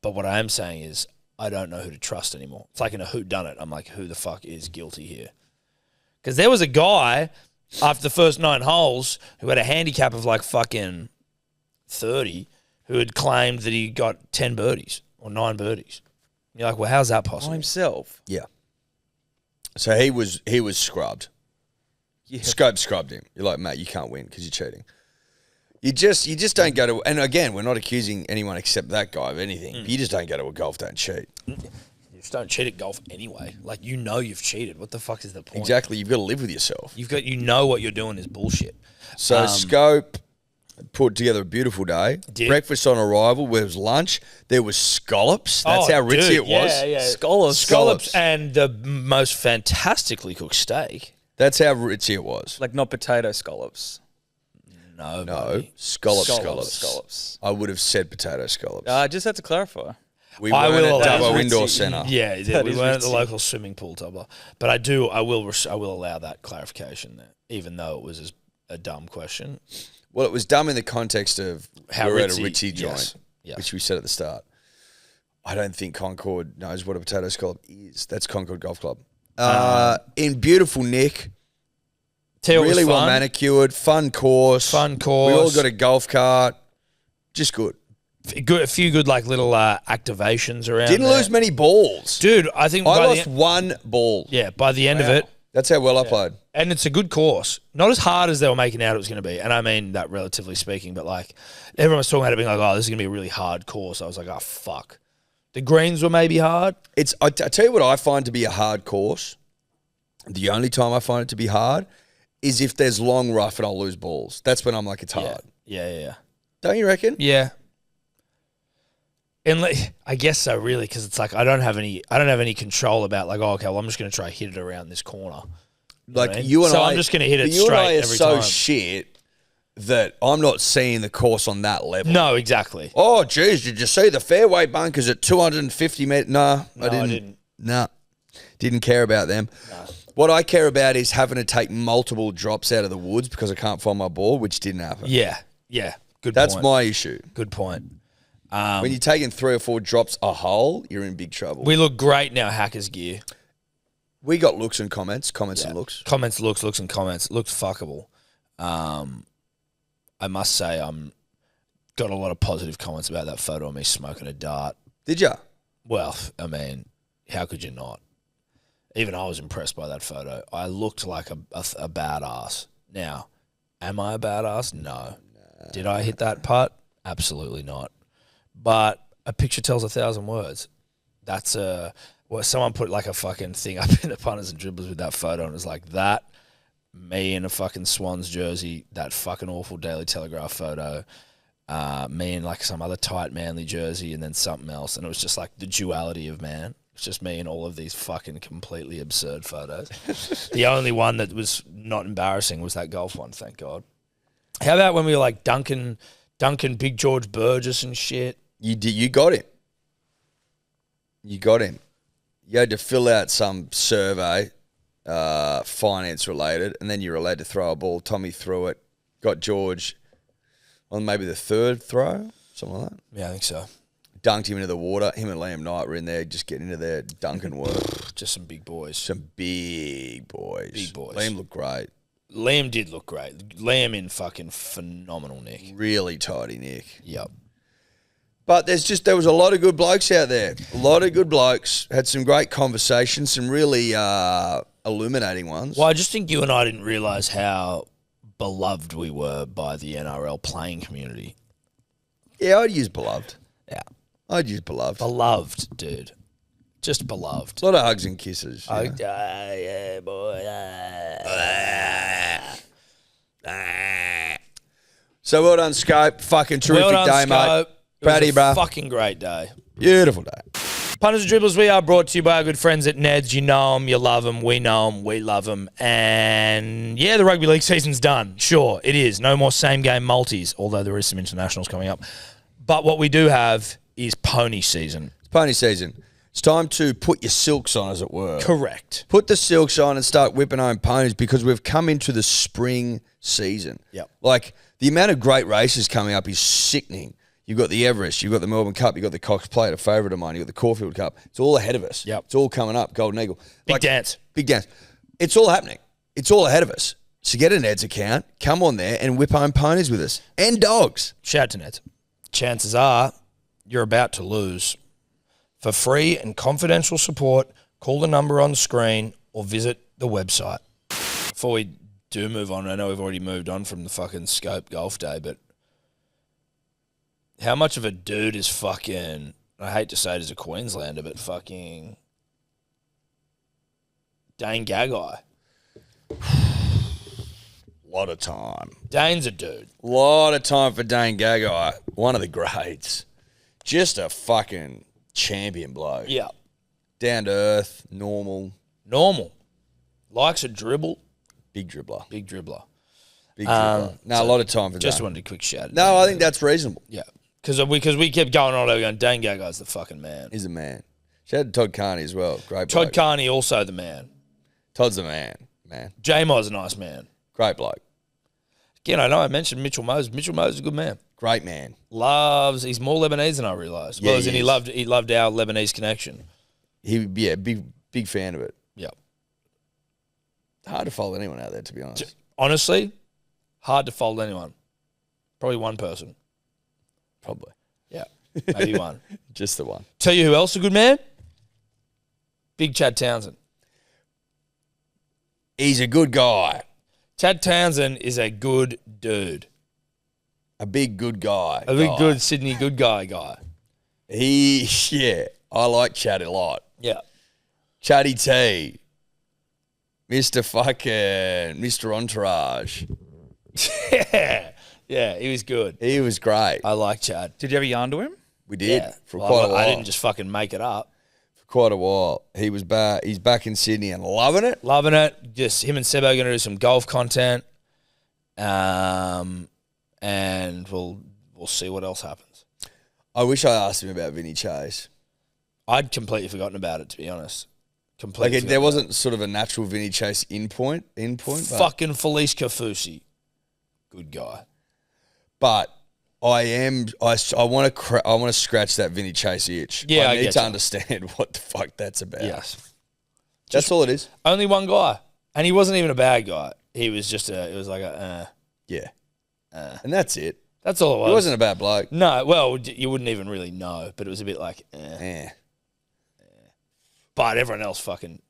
But what I am saying is I don't know who to trust anymore. It's like in a whodunit. I'm like, who the fuck is guilty here? Because there was a guy after the first 9 holes who had a handicap of like fucking 30 who had claimed that he got 10 birdies or 9 birdies. And you're like, well, how's that By possible? himself. Yeah. So he was scrubbed. Yeah. Scope scrubbed him. You're like, mate, you can't win because you're cheating. You just don't go to, and again, we're not accusing anyone except that guy of anything. You just don't go to a golf, don't cheat. You just don't cheat at golf anyway. Like, you know you've cheated. What the fuck is the point? Exactly. You've got to live with yourself. You know what you're doing is bullshit. So Scope put together a beautiful day. Did. Breakfast on arrival. There was lunch. There was scallops. That's how ritzy it was. Yeah. Scallops. And the most fantastically cooked steak. That's how ritzy it was. Like not potato scallops. No, buddy. scallops. I would have said potato scallops. I just had to clarify. We I weren't will at allow- Dubbo Indoor Ritzy. Centre. Yeah, we is weren't at the ritzy. local swimming pool, Tubber. But I will allow that clarification there, even though it was a dumb question. Well, it was dumb in the context of How we're at a ritzy, ritzy joint, yes. which we said at the start. I don't think Concord knows what a potato scallop is. That's Concord Golf Club. In beautiful nick. Teal Really was well fun. manicured, fun course. We all got a golf cart. Just good. A few good like little activations around. Didn't there. lose many balls. Dude. I think I by lost the, one ball. by the end of it, That's how well I played. and it's a good course. Not as hard as they were making out it was going to be, and I mean that relatively speaking. But like everyone was talking about it being like, oh, this is going to be a really hard course. I was like, oh fuck. The greens were maybe hard. I tell you what I find to be a hard course The only time I find it to be hard is if there's long rough and I'll lose balls. That's when I'm like, it's hard. Yeah. Don't you reckon? Yeah. And I guess so, really, because it's like I don't have any control about like, oh, okay, well, I'm just going to try hit it around this corner. Like you and I, I'm just going to hit it you straight and I are every so time. shit that I'm not seeing the course on that level. No, exactly. Oh, geez, did you see the fairway bunkers at 250 metres? No, I didn't. No, didn't care about them. No. What I care about is having to take multiple drops out of the woods because I can't find my ball, which didn't happen. Yeah. Good That's point. my issue. Good point. When you're taking 3 or 4 drops a hole, you're in big trouble. We look great in our Hackers gear. We got looks and comments and looks. Comments, looks and comments. Looked fuckable. I must say got a lot of positive comments about that photo of me smoking a dart. Did ya? Well, I mean, how could you not? Even I was impressed by that photo. I looked like a badass. Now, am I a badass? No. Did I hit that putt? Absolutely not. But a picture tells 1,000 words. That's someone put like a fucking thing up in the punters and dribblers with that photo, and it was like that, me in a fucking Swans jersey, that fucking awful Daily Telegraph photo, me in like some other tight Manly jersey, and then something else, and it was just like the duality of man. It's just me in all of these fucking completely absurd photos. The only one that was not embarrassing was that golf one, thank God. How about when we were like Duncan Big George Burgess and shit? You got him. You got him. You had to fill out some survey, finance related, and then you're allowed to throw a ball. Tommy threw it, got George on maybe the 3rd throw, something like that. Yeah, I think so. Dunked him into the water. Him and Liam Knight were in there just getting into their dunking work. Just some big boys. Some big boys. Liam looked great. Liam did look great. Liam in fucking phenomenal nick. Really tidy nick. Yep. But there was a lot of good blokes out there. A lot of good blokes. Had some great conversations, some really illuminating ones. Well, I just think you and I didn't realise how beloved we were by the NRL playing community. Yeah, I'd use beloved. Yeah. I'd use beloved. Beloved, dude. Just beloved. A lot of hugs and kisses. Yeah, boy. So well done, Scope. Fucking terrific day, mate. Proud of you, bro. Fucking great day. Beautiful day. Punters and Dribblers, we are brought to you by our good friends at Nedd's. You know them, you love them, we know them, we love them. And yeah, the Rugby League season's done. Sure, it is. No more same-game multis, although there is some internationals coming up. But what we do have is pony season. It's pony season. It's time to put your silks on, as it were. Correct. Put the silks on and start whipping home ponies because we've come into the spring season. Yep. Like, the amount of great races coming up is sickening. You've got the Everest, you've got the Melbourne Cup, you've got the Cox Plate, a favourite of mine, you've got the Caulfield Cup. It's all ahead of us. Yep. It's all coming up, Golden Eagle. Big dance. Big dance. It's all happening. It's all ahead of us. So get a Ned's account, come on there and whip home ponies with us. And dogs. Shout out to Neds. Chances are you're about to lose. For free and confidential support, call the number on the screen or visit the website. Before we do move on, I know we've already moved on from the fucking Scope Golf Day, but how much of a dude is fucking, I hate to say it as a Queenslander, but fucking Dane Gagai? Lot of time. Dane's a dude. Lot of time for Dane Gagai. One of the greats. Just a fucking champion bloke. Yeah. Down to earth, normal. Likes a dribble. Big dribbler. Big dribbler. A lot of time for just that. wanted a quick shout. No, I think that's reasonable. Yeah. Because we kept going on over going, Dane Gagai's the fucking man. He's a man. Shout out to Todd Carney as well. Great bloke. Todd Carney also the man. Todd's the man. J-Mo's a nice man. Great bloke. Again, I know I mentioned Mitchell Moses. Mitchell Moses is a good man. Great man. He's more Lebanese than I realised. Yeah, he loved our Lebanese connection. Big fan of it. Yep. Hard to fold anyone out there, to be honest. Honestly, hard to fold anyone. Probably one person. Probably. Yeah, maybe one. Just the one. Tell you who else a good man? Big Chad Townsend. He's a good guy. Chad Townsend is a good dude. A big good guy. A big good Sydney good guy. I like Chad a lot. Yeah. Chatty T. Mr. Entourage. Yeah, he was good. He was great. I like Chad. Did you ever yarn to him? We did for Well, quite a while. I didn't just fucking make it up. For quite a while. He was back. He's back in Sydney and loving it. Loving it. Just him and Sebo are going to do some golf content. And we'll see what else happens. I wish I asked him about Vinny Chase. I'd completely forgotten about it, to be honest. There wasn't sort of a natural Vinny Chase in point. Fucking Felice Kafusi. Good guy. But I want to scratch that Vinny Chase itch. Yeah, I need to understand what the fuck that's about. Yes. That's all it is. Only one guy. And he wasn't even a bad guy. He was just Yeah. And that's it. That's all it was. He wasn't a bad bloke. No, well, you wouldn't even really know, but it was a bit like, Yeah. But everyone else fucking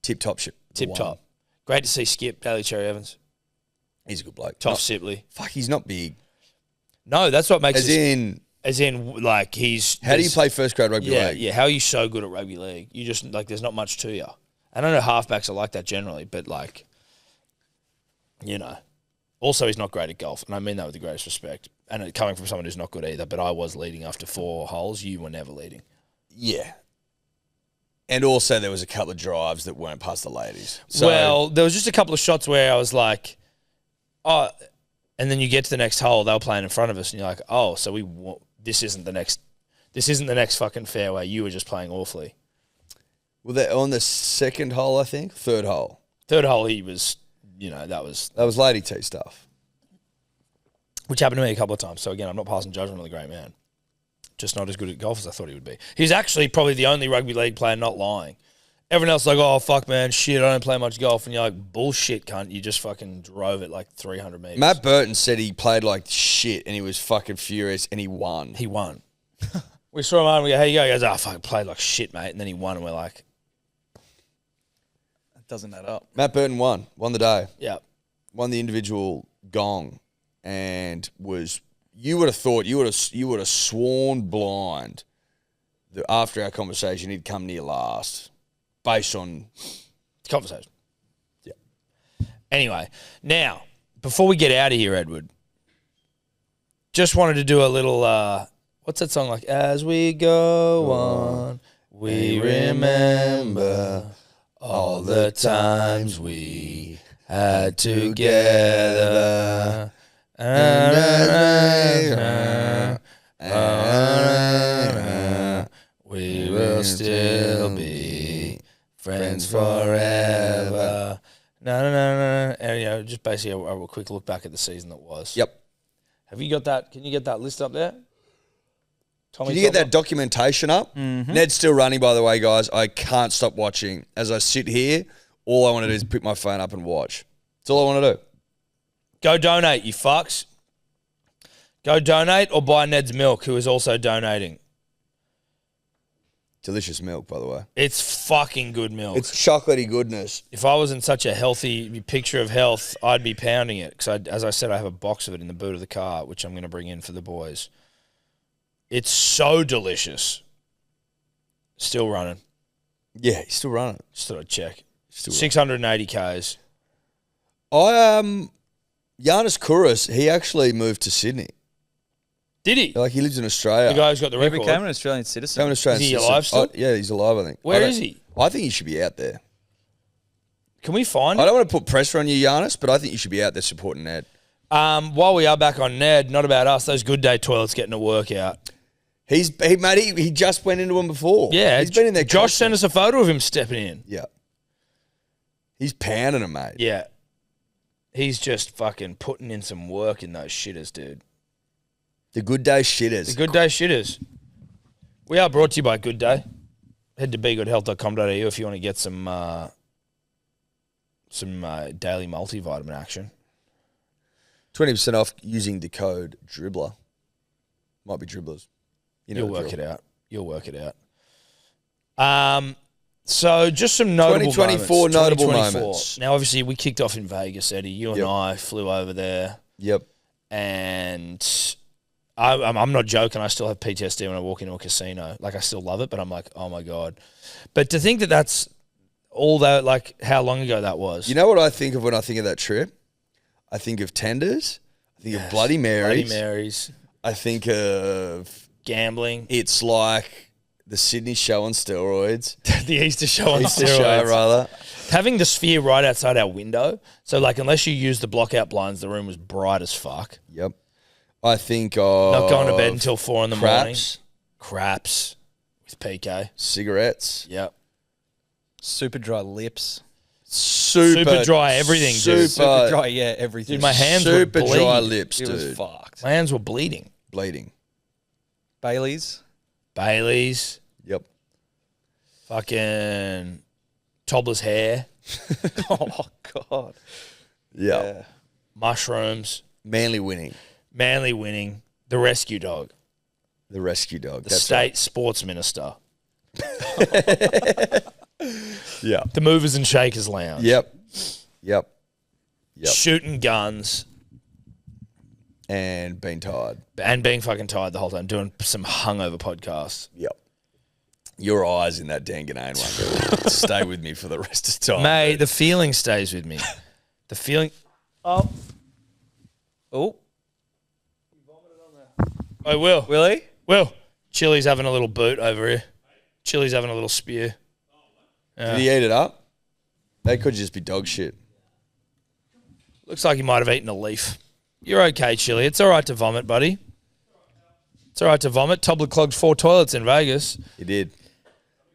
Tip-top shit. tip-top. Great to see Skip, Daly Cherry Evans. He's a good bloke. Toff Sipley. Fuck, he's not big. No, that's what makes As in, like, he's... how do you play first grade rugby league? Yeah, how are you so good at rugby league? You just, like, there's not much to you. I don't know halfbacks are like that generally, but, like, you know. Also, he's not great at golf, and I mean that with the greatest respect. And coming from someone who's not good either, but I was leading after 4 holes. You were never leading. Yeah. And also there was a couple of drives that weren't past the ladies. So, Well, there was just a couple of shots where I was like, oh, and then you get to the next hole, they were playing in front of us, and you're like, oh, so this isn't the next fucking fairway. You were just playing awfully. well, they're on the second hole, I think. Third hole. Third hole, he was, that was... That was lady T stuff. Which happened to me a couple of times. So again, I'm not passing judgment on the great man. Just not as good at golf as I thought he would be. He's actually probably the only rugby league player not lying. Everyone else is like, oh, fuck, man, shit, I don't play much golf. And you're like, bullshit, cunt. You just fucking drove it like 300 metres. Matt Burton said he played like shit and he was fucking furious and he won. He won. We saw him on and we go, how you go? He goes, oh, fuck, played like shit, mate. And then he won and we're like... That doesn't add up. Matt Burton won the day. Yeah. Won the individual gong and was... You would have thought, you would have sworn blind that after our conversation he'd come near last based on... Conversation. Yeah. Anyway, now, before we get out of here, Edward, just wanted to do a little, what's that song like? As we go on, we remember all the times we had together. We will still be friends forever. No. And, just basically a quick look back at the season that was. Yep. Have you got that? Can you get that list up there? Tommy, Can you get that documentation up? Mm-hmm. Ned's still running, by the way, guys. I can't stop watching. As I sit here, all I want to do is pick my phone up and watch. That's all I want to do. Go donate, you fucks. Go donate or buy Ned's milk, who is also donating. Delicious milk, by the way. It's fucking good milk. It's chocolatey goodness. If I was in such a healthy picture of health, I'd be pounding it. Because, as I said, I have a box of it in the boot of the car, which I'm going to bring in for the boys. It's so delicious. Still running. Yeah, he's still running. Just thought I'd check. Still 680 Ks. Giannis Kouros, he actually moved to Sydney. Did he? Like, he lives in Australia. The guy who's got the He record. became an Australian citizen. Became an Australian Is he citizen. alive still? Yeah, he's alive, I think. Where is he? I think he should be out there. Can we find I him? don't want to put pressure on you, Giannis, but I think you should be out there supporting Ned. While we are back on Ned, not about us, those Good Day toilets getting a workout. He just went into them before. Yeah. He's been in there. Josh sent us a photo of him stepping in. Yeah. He's pounding them, mate. Yeah. He's just fucking putting in some work in those shitters, dude. The Good Day shitters. The Good Day shitters. We are brought to you by Good Day. Head to begoodhealth.com.au if you want to get some daily multivitamin action. 20% off using the code Dribbler. Might be Dribblers. You'll work it out. You'll work it out. So just some notable 2024 moments. notable 2024. moments. Now, obviously, we kicked off in Vegas, Eddie. You and Yep. I flew over there. Yep. And I'm not joking. I still have PTSD when I walk into a casino. Like, I still love it, but I'm like, oh, my God. But to think that that's all that, like how long ago that was. You know what I think of when I think of that trip? I think of tenders. I think of Bloody Marys. Bloody Marys. I think of gambling. It's like the Sydney show on steroids. The Easter show on Easter steroids. show, rather. Having the sphere right outside our window. So, like, unless you use the block-out blinds, the room was bright as fuck. Yep. I think of... Not going to bed until 4 in the morning. Craps. Craps with PK. Cigarettes. Yep. Super dry lips. Super dry everything, dude. Super dry, yeah, everything. Dude, my hands were Super bleeding. dry lips, It dude. was fucked. My hands were bleeding. Bleeding. Bailey's. Yep. Fucking toddler's hair. Oh, God. Yeah. Mushrooms. Manly winning. The rescue dog. The rescue dog. The That's state sports minister. Yeah. The movers and shakers lounge. Yep. Shooting guns. And being tired. And being fucking tired the whole time. Doing some hungover podcasts. Yep. Your eyes in that Danganane one. Stay with me for the rest of the time. Mate, dude. the feeling stays with me. The feeling... Oh. I will. Will he? Will. Chili's having a little boot over here. Chili's having a little spear. Did he eat it up? That could just be dog shit. Looks like he might have eaten a leaf. You're okay, Chili. It's all right to vomit, buddy. It's all right to vomit. Tobler clogged 4 toilets in Vegas. He did.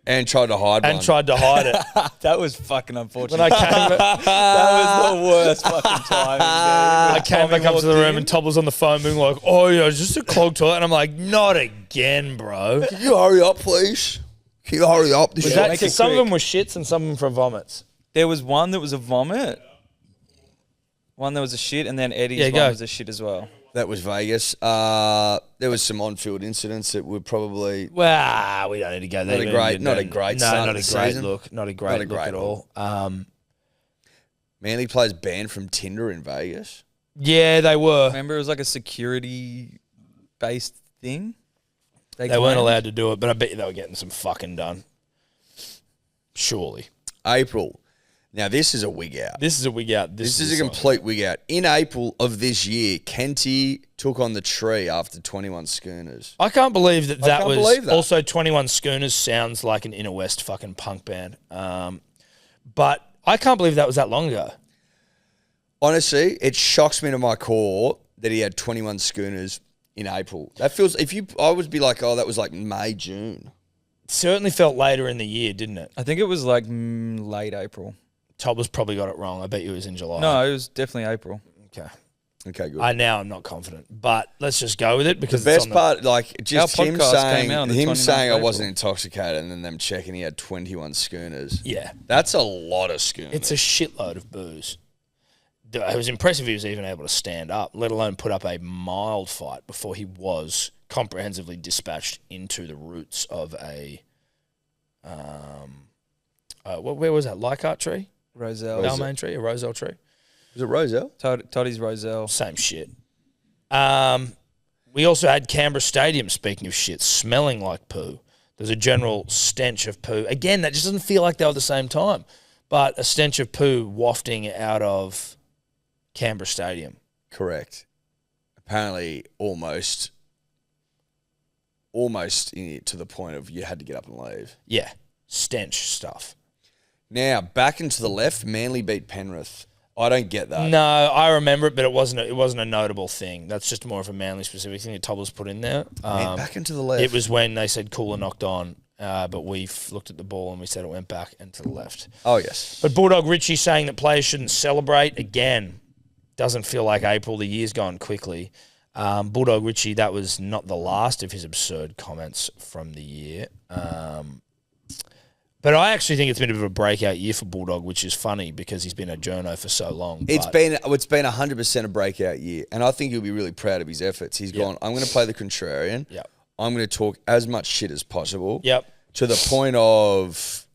And tried to hide one. And tried to hide it. That was fucking unfortunate. When I came... That was the worst fucking time. I came back up to the room and Tobler's on the phone being like, oh, yeah, it's just a clogged toilet. And I'm like, not again, bro. Can you hurry up, please? Can you hurry up? This Was shit- that, make so it some of quick. them were shits and some of them for vomits. There was one that was a vomit. One that was a shit, and then Eddie's one go. was a shit as well. That was Vegas. There was some on-field incidents that were probably Well, we don't need to go there. Not a great- not a great No, start not of a the great season. look. Not a great look at all. Manly players banned from Tinder in Vegas. Yeah, they were. Remember, it was like a security-based thing. They weren't allowed to do it, but I bet you they were getting some fucking done. Surely. April. Now, this is a wig out. This is a wig out. This is a complete wig out. In April of this year, Kenty took on the tree after 21 schooners. I can't believe that that can't was believe that. also 21 Schooners sounds like an Inner West fucking punk band. But I can't believe that was that long ago. Honestly, it shocks me to my core that he had 21 schooners in April. That feels, I would be like, oh, that was like May, June. It certainly felt later in the year, didn't it? I think it was like late April. Tobler's probably got it wrong. I bet you it was in July. No, it was definitely April. Okay. Okay, good. I'm not confident, but let's just go with it because The it's best on part, like, just Our him podcast came out on the saying, 29th I of wasn't April. intoxicated and then them checking he had 21 schooners. Yeah. That's a lot of schooners. It's a shitload of booze. It was impressive he was even able to stand up, let alone put up a mild fight before he was comprehensively dispatched into the roots of a, where was that? Leichhardt tree? Roselle. Balmain tree? A Roselle tree? Was it Roselle? Toddy's Roselle. Same shit. We also had Canberra Stadium, speaking of shit, smelling like poo. There's a general stench of poo. Again, that just doesn't feel like they were at the same time. But a stench of poo wafting out of Canberra Stadium. Correct. Apparently, almost to the point of you had to get up and leave. Yeah, stench stuff. Now, back into the left, Manly beat Penrith. I don't get that. No, I remember it, but it wasn't a notable thing. That's just more of a Manly specific thing that Tobler's put in there. Man, back into the left. It was when they said Cooler knocked on, but we looked at the ball and we said it went back and to the left. Oh, yes. But Bulldog Richie saying that players shouldn't celebrate, again, doesn't feel like April. The year's gone quickly. Bulldog Richie, that was not the last of his absurd comments from the year. But I actually think it's been a bit of a breakout year for Bulldog, which is funny because he's been a journo for so long. It's been 100% a breakout year, and I think he'll be really proud of his efforts. He's gone, I'm going to play the contrarian. Yep. I'm going to talk as much shit as possible. Yep. To the point of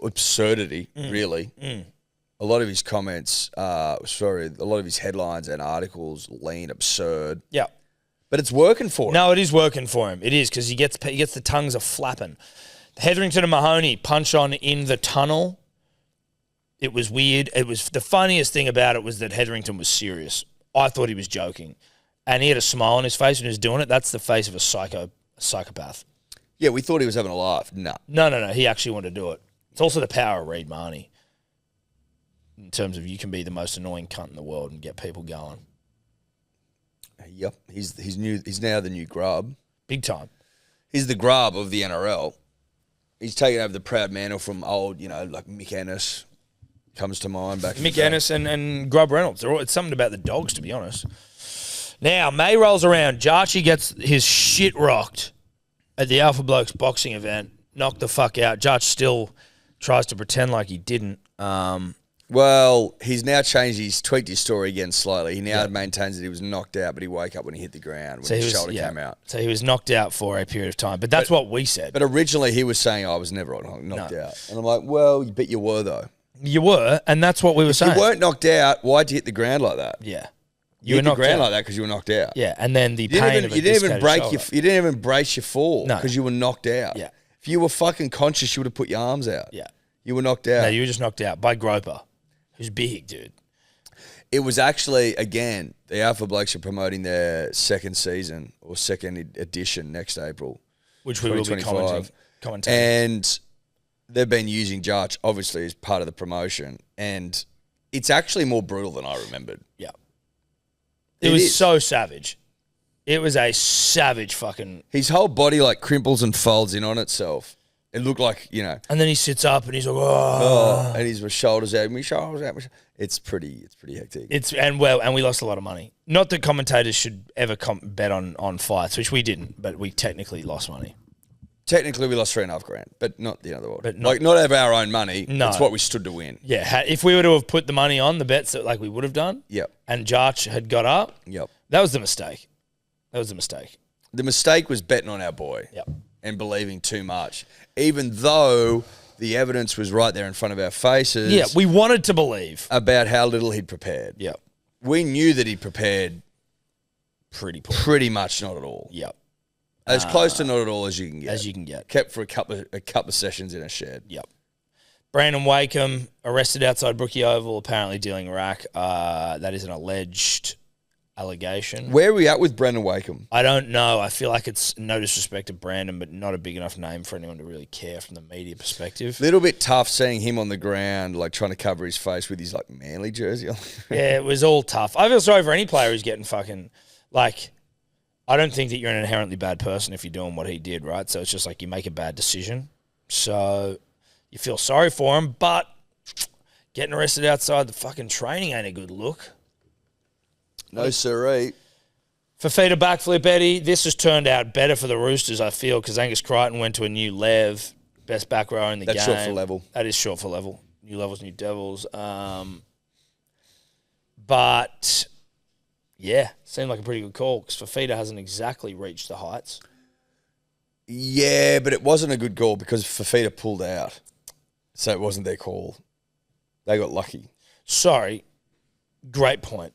absurdity, really. A lot of his comments, a lot of his headlines and articles lean absurd. Yeah. But it's working for him. No, it is working for him. It is because he gets the tongues are flapping. Hetherington and Mahoney punch on in the tunnel. It was weird. It was the funniest thing about it was that Hetherington was serious. I thought he was joking, and he had a smile on his face when he was doing it. That's the face of a psychopath. Yeah, we thought he was having a laugh. No. No. He actually wanted to do it. It's also the power of Reed Marnie. In terms of you can be the most annoying cunt in the world and get people going. Yep, he's new. He's now the new grub. Big time. He's the grub of the NRL. He's taken over the proud mantle from old, like Mick Ennis comes to mind back. Mick Ennis and Grub Reynolds. It's something about the Dogs, to be honest. Now, May rolls around. Jarchi gets his shit rocked at the Alpha Blokes boxing event. Knocked the fuck out. Jarch still tries to pretend like he didn't. Well, he's now changed. He's tweaked his story again slightly. He now maintains that he was knocked out, but he woke up when he hit the ground when his shoulder came out. So he was knocked out for a period of time. But that's what we said. But originally he was saying, I was never knocked out. And I'm like, well, but you were, though. You were, and that's what we were saying. If you weren't knocked out, why'd you hit the ground like that? Yeah. You hit the ground like that because you were knocked out. Yeah, and then the pain of a dislocated shoulder. You didn't even brace your fall because you were knocked out. Yeah. If you were fucking conscious, you would have put your arms out. Yeah. You were knocked out. No, you were just knocked out by Groper, who's big, dude. It was actually, again, the Alpha Blokes are promoting their second season or second edition next April. Which we will be commentating. And they've been using Jarch, obviously, as part of the promotion. And it's actually more brutal than I remembered. Yeah. It was so savage. It was a savage fucking... His whole body, crimples and folds in on itself. It looked like, And then he sits up and he's like, oh. And his shoulders out. It's pretty hectic. And we lost a lot of money. Not that commentators should ever bet on fights, which we didn't, but we technically lost money. Technically, we lost $3,500, but not the other one. But not out of our own money. No. It's what we stood to win. Yeah, if we were to have put the money on the bets that we would have done, yep, and Jarch had got up, yep, that was the mistake. The mistake was betting on our boy, yep, and believing too much, even though the evidence was right there in front of our faces. Yeah, we wanted to believe about how little he'd prepared. Yep, we knew that he prepared pretty poor, pretty much not at all. Yep. As close to not at all as you can get. As you can get. Kept for a couple of sessions in a shed. Yep. Brandon Wakeham arrested outside Brookie Oval, apparently dealing rack. That is an alleged allegation. Where are we at with Brandon Wakeham? I don't know. I feel like it's no disrespect to Brandon, but not a big enough name for anyone to really care from the media perspective. Little bit tough seeing him on the ground, trying to cover his face with his Manly jersey on. Yeah, it was all tough. I feel sorry for any player who's getting fucking I don't think that you're an inherently bad person if you're doing what he did, right? So it's just you make a bad decision. So you feel sorry for him, but getting arrested outside the fucking training ain't a good look. No, sirree. Fafita backflip, Eddie. This has turned out better for the Roosters, I feel, because Angus Crichton went to a new Lev, best back row in the game. That's short for level. That is short for level. New levels, new devils. But... yeah, seemed like a pretty good call because Fafita hasn't exactly reached the heights. Yeah, but it wasn't a good call because Fafita pulled out. So it wasn't their call. They got lucky. Sorry. Great point.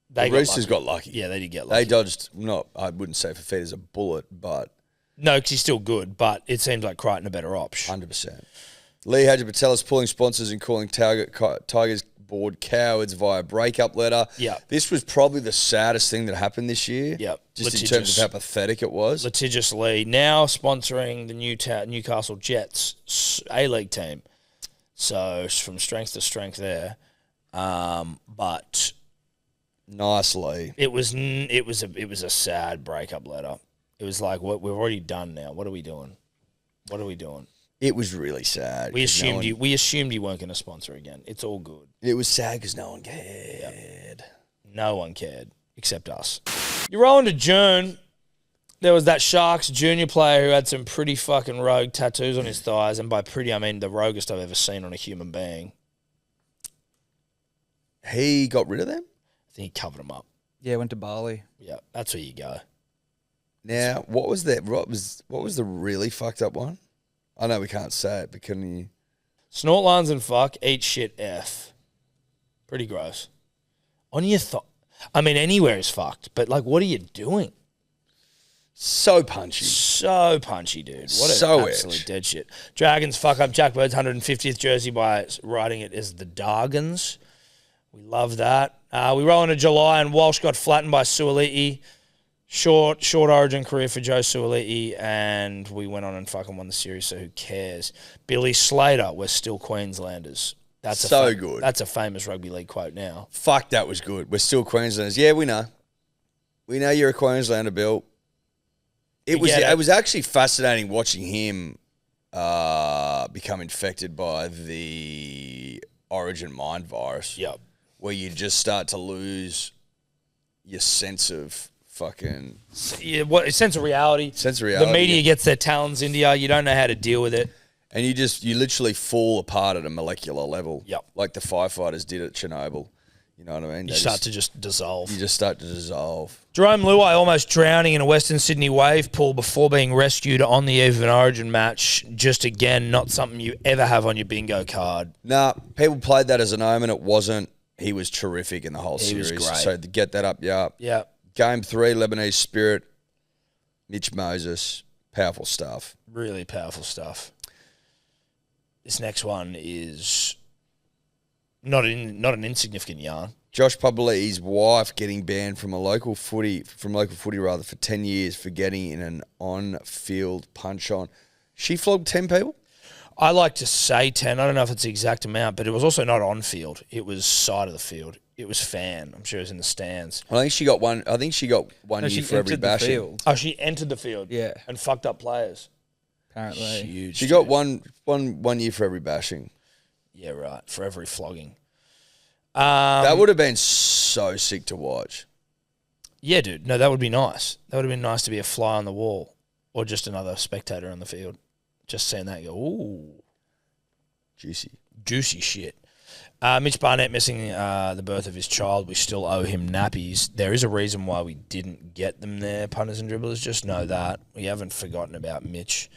The Roosters got lucky. Yeah, they did get lucky. They dodged, I wouldn't say Fafita's a bullet, but... no, because he's still good, but it seems like Crichton a better option. 100%. Lee Hadji-Patelis pulling sponsors and calling Tigers board cowards via breakup letter. Yeah. This was probably the saddest thing that happened this year. Yeah. Just in terms of how pathetic it was. Litigiously. Now sponsoring the Newcastle Jets A-League team. So from strength to strength there. But nicely. It was a sad breakup letter. It was like, what we're already done now. What are we doing? It was really sad. We assumed you weren't going to sponsor again. It's all good. It was sad because no one cared. Yep. No one cared except us. You're rolling to June. There was that Sharks junior player who had some pretty fucking rogue tattoos on his thighs, and by pretty I mean the roguest I've ever seen on a human being. He got rid of them? I think he covered them up. Yeah, went to Bali. Yeah, that's where you go. Now, what was the really fucked up one? I know we can't say it, but can you... snort lines and fuck, eat shit F. Pretty gross. On your anywhere is fucked, but what are you doing? So punchy. So punchy, dude. What So an absolute dead shit. Dragons fuck up Jack Bird's 150th jersey by writing it as the Dargans. We love that. We roll into July and Walsh got flattened by Suoliti. Short origin career for Joe Suoliti, and we went on and fucking won the series, so who cares? Billy Slater, we're still Queenslanders. That's so good. That's a famous rugby league quote now. Fuck, that was good. We're still Queenslanders. Yeah, we know. We know you're a Queenslander, Bill. It was actually fascinating watching him become infected by the Origin mind virus. Yep. Where you just start to lose your sense of fucking... sense of reality. Sense of reality. The media gets their talons into you. You don't know how to deal with it. And you literally fall apart at a molecular level. Yep. Like the firefighters did at Chernobyl. You know what I mean? You start to just dissolve. You just start to dissolve. Jerome Luai almost drowning in a Western Sydney wave pool before being rescued on the eve of an Origin match. Just again, not something you ever have on your bingo card. Nah, people played that as an omen. It wasn't. He was terrific in the whole series. He was great. So to get that up, yeah. Game 3, Lebanese Spirit, Mitch Moses, powerful stuff. Really powerful stuff. This next one is not an insignificant yarn. Josh Papali'i's wife getting banned from local footy for 10 years for getting in an on-field punch-on. She flogged 10 people? I like to say 10. I don't know if it's the exact amount, but it was also not on field. It was side of the field. It was fan. I'm sure it was in the stands. I think she got one year for every bashing. Oh, she entered the field. Yeah. And fucked up players. Apparently. Huge. She got one year for every bashing. Yeah, right. For every flogging. That would have been so sick to watch. Yeah, dude. No, that would be nice. That would have been nice to be a fly on the wall or just another spectator on the field. Just seeing that go, ooh. Juicy shit. Mitch Barnett missing the birth of his child. We still owe him nappies. There is a reason why we didn't get them there, punters and dribblers. Just know that. We haven't forgotten about Mitch,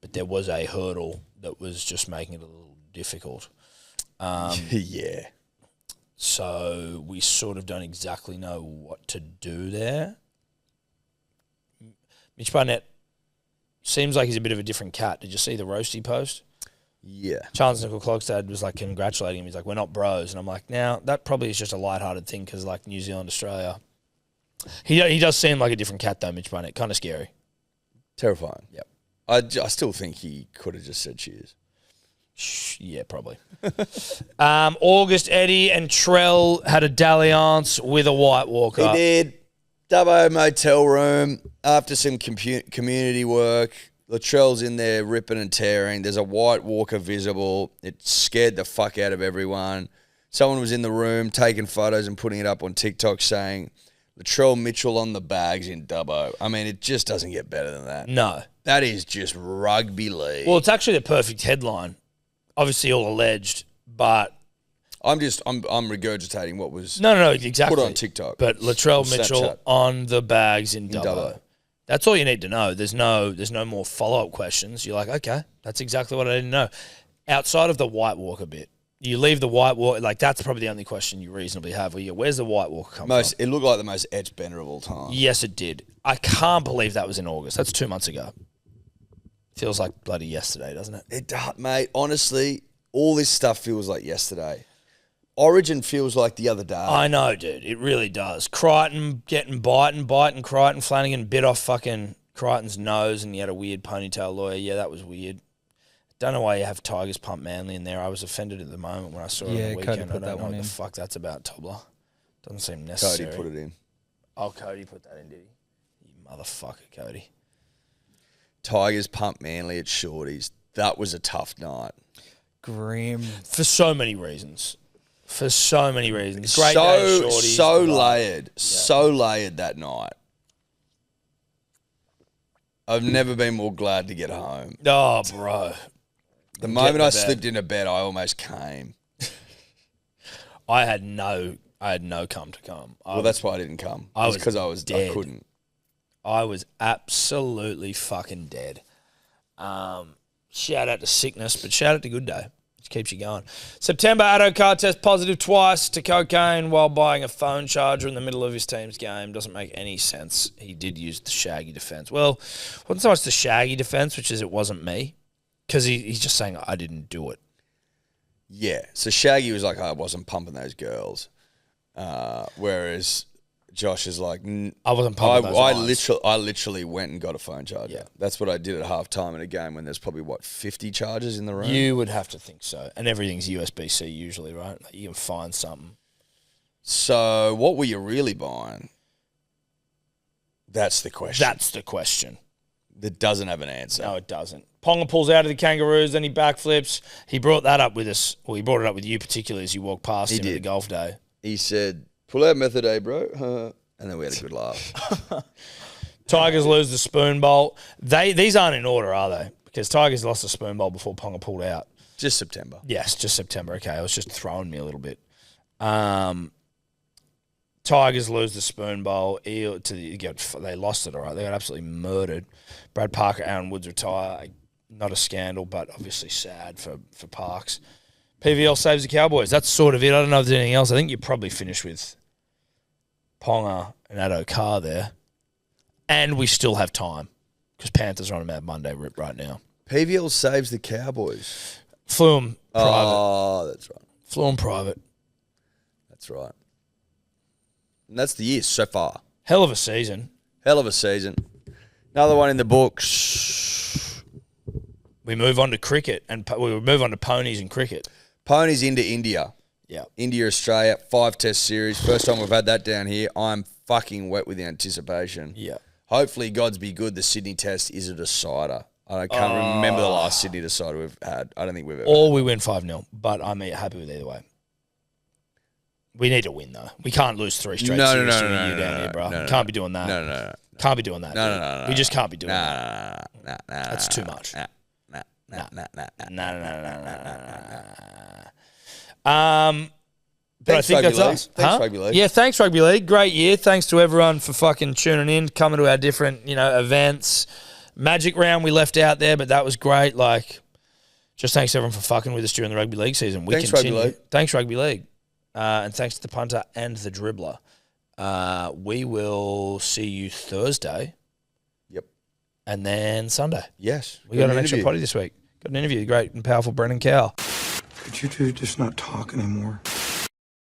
but there was a hurdle that was just making it a little difficult. Yeah. So we sort of don't exactly know what to do there. Mitch Barnett seems like he's a bit of a different cat. Did you see the roasty post? Yeah. Charles Nickel-Klogstad was like congratulating him. He's like, we're not bros. And I'm like, now that probably is just a lighthearted thing because like New Zealand, Australia. He does seem like a different cat though, Mitch Barnett. Kind of scary. Terrifying. Yep. I still think he could have just said cheers. Yeah, probably. August, Eddie and Trell had a dalliance with a White Walker. He did. Dubbo motel room after some community work. Latrell's in there ripping and tearing. There's a White Walker visible. It scared the fuck out of everyone. Someone was in the room taking photos and putting it up on TikTok saying, Latrell Mitchell on the bags in Dubbo. I mean, it just doesn't get better than that. No. That is just rugby league. Well, it's actually the perfect headline. Obviously all alleged, but... I'm regurgitating what was No, exactly. put on TikTok. But Latrell Mitchell on the bags in Dubbo. That's all you need to know. There's no more follow-up questions. You're like, okay, that's exactly what I didn't know. Outside of the White Walker bit, you leave the White Walker, like that's probably the only question you reasonably have. Where's the White Walker come from? It looked like the most etched banner of all time. Yes, it did. I can't believe that was in August. That's 2 months ago. Feels like bloody yesterday, doesn't it? It does, mate. Honestly, all this stuff feels like yesterday. Origin feels like the other day. I know, dude. It really does. Crichton getting biting Crichton. Flanagan bit off fucking Crichton's nose and he had a weird ponytail lawyer. Yeah, that was weird. Don't know why you have Tigers pump Manly in there. I was offended at the moment when I saw it on the weekend. Cody I put don't that know one what in. the fuck that's about, Tobler. Doesn't seem necessary. Cody put it in. Oh, Cody put that in, did he? You motherfucker, Cody. Tigers pump Manly at Shorties. That was a tough night. Grim. For so many reasons. Great so day, Shorties. So layered. Yeah. So layered that night. I've never been more glad to get home. Oh, bro. The moment I slipped into bed, I almost came. I had no come to come. That's why I didn't come. Because I couldn't. I was absolutely fucking dead. Shout out to sickness, but shout out to good day. keeps you going. September, Addo Carr test positive twice to cocaine while buying a phone charger in the middle of his team's game. Doesn't make any sense. He did use the shaggy defence. Well, it wasn't so much the shaggy defence, which is it wasn't me, because he's just saying I didn't do it. Yeah, so Shaggy was like, I wasn't pumping those girls. Whereas Josh is like, I wasn't pumping those I literally went and got a phone charger. Yeah. That's what I did at halftime in a game when there's probably, 50 chargers in the room? You would have to think so. And everything's USB-C usually, right? Like you can find something. So what were you really buying? That's the question. That's the question. That doesn't have an answer. No, it doesn't. Ponga pulls out of the Kangaroos, then he backflips. He brought that up with us. Well, he brought it up with you particularly as you walked past him at the golf day. He said, pull out method A, bro. And then we had a good laugh. Tigers lose the spoon bowl. These aren't in order, are they? Because Tigers lost the spoon bowl before Ponga pulled out. Just September. Yes, just September. Okay, it was just throwing me a little bit. Tigers lose the spoon bowl. They lost it, all right. They got absolutely murdered. Brad Parker, Aaron Woods retire. Not a scandal, but obviously sad for Parks. PVL saves the Cowboys. That's sort of it. I don't know if there's anything else. I think you probably finished with Ponga and Addo Carr there. And we still have time because Panthers are on a Mad Monday rip right now. PVL saves the Cowboys. Flew them private. Oh, that's right. Flew them private. That's right. And that's the year so far. Hell of a season. Hell of a season. Another one in the books. We move on to cricket, and we move on to ponies and cricket. Ponies into India. Yeah. India, Australia, 5-test series. First time we've had that down here. I'm fucking wet with the anticipation. Yeah. Hopefully, God's be good, the Sydney test is a decider. I can't remember the last Sydney decider we've had. I don't think we've ever Or we win 5-0, but I'm happy with either way. We need to win, though. We can't lose 3 straight series down here, bro. Can't be doing that. No. Can't be doing that. No. We just can't be doing that. No. That's too much. No. But I think that's us. Thanks, Rugby League. Yeah, thanks, Rugby League. Great year. Thanks to everyone for fucking tuning in, coming to our different, events. Magic round we left out there, but that was great. Just thanks everyone for fucking with us during the Rugby League season. Thanks, Rugby League. Thanks, Rugby League. And thanks to the punter and the dribbler. We will see you Thursday. Yep. And then Sunday. Yes. We got an extra potty this week. Got an interview. Great and powerful Brendan Cowell. Could you two just not talk anymore?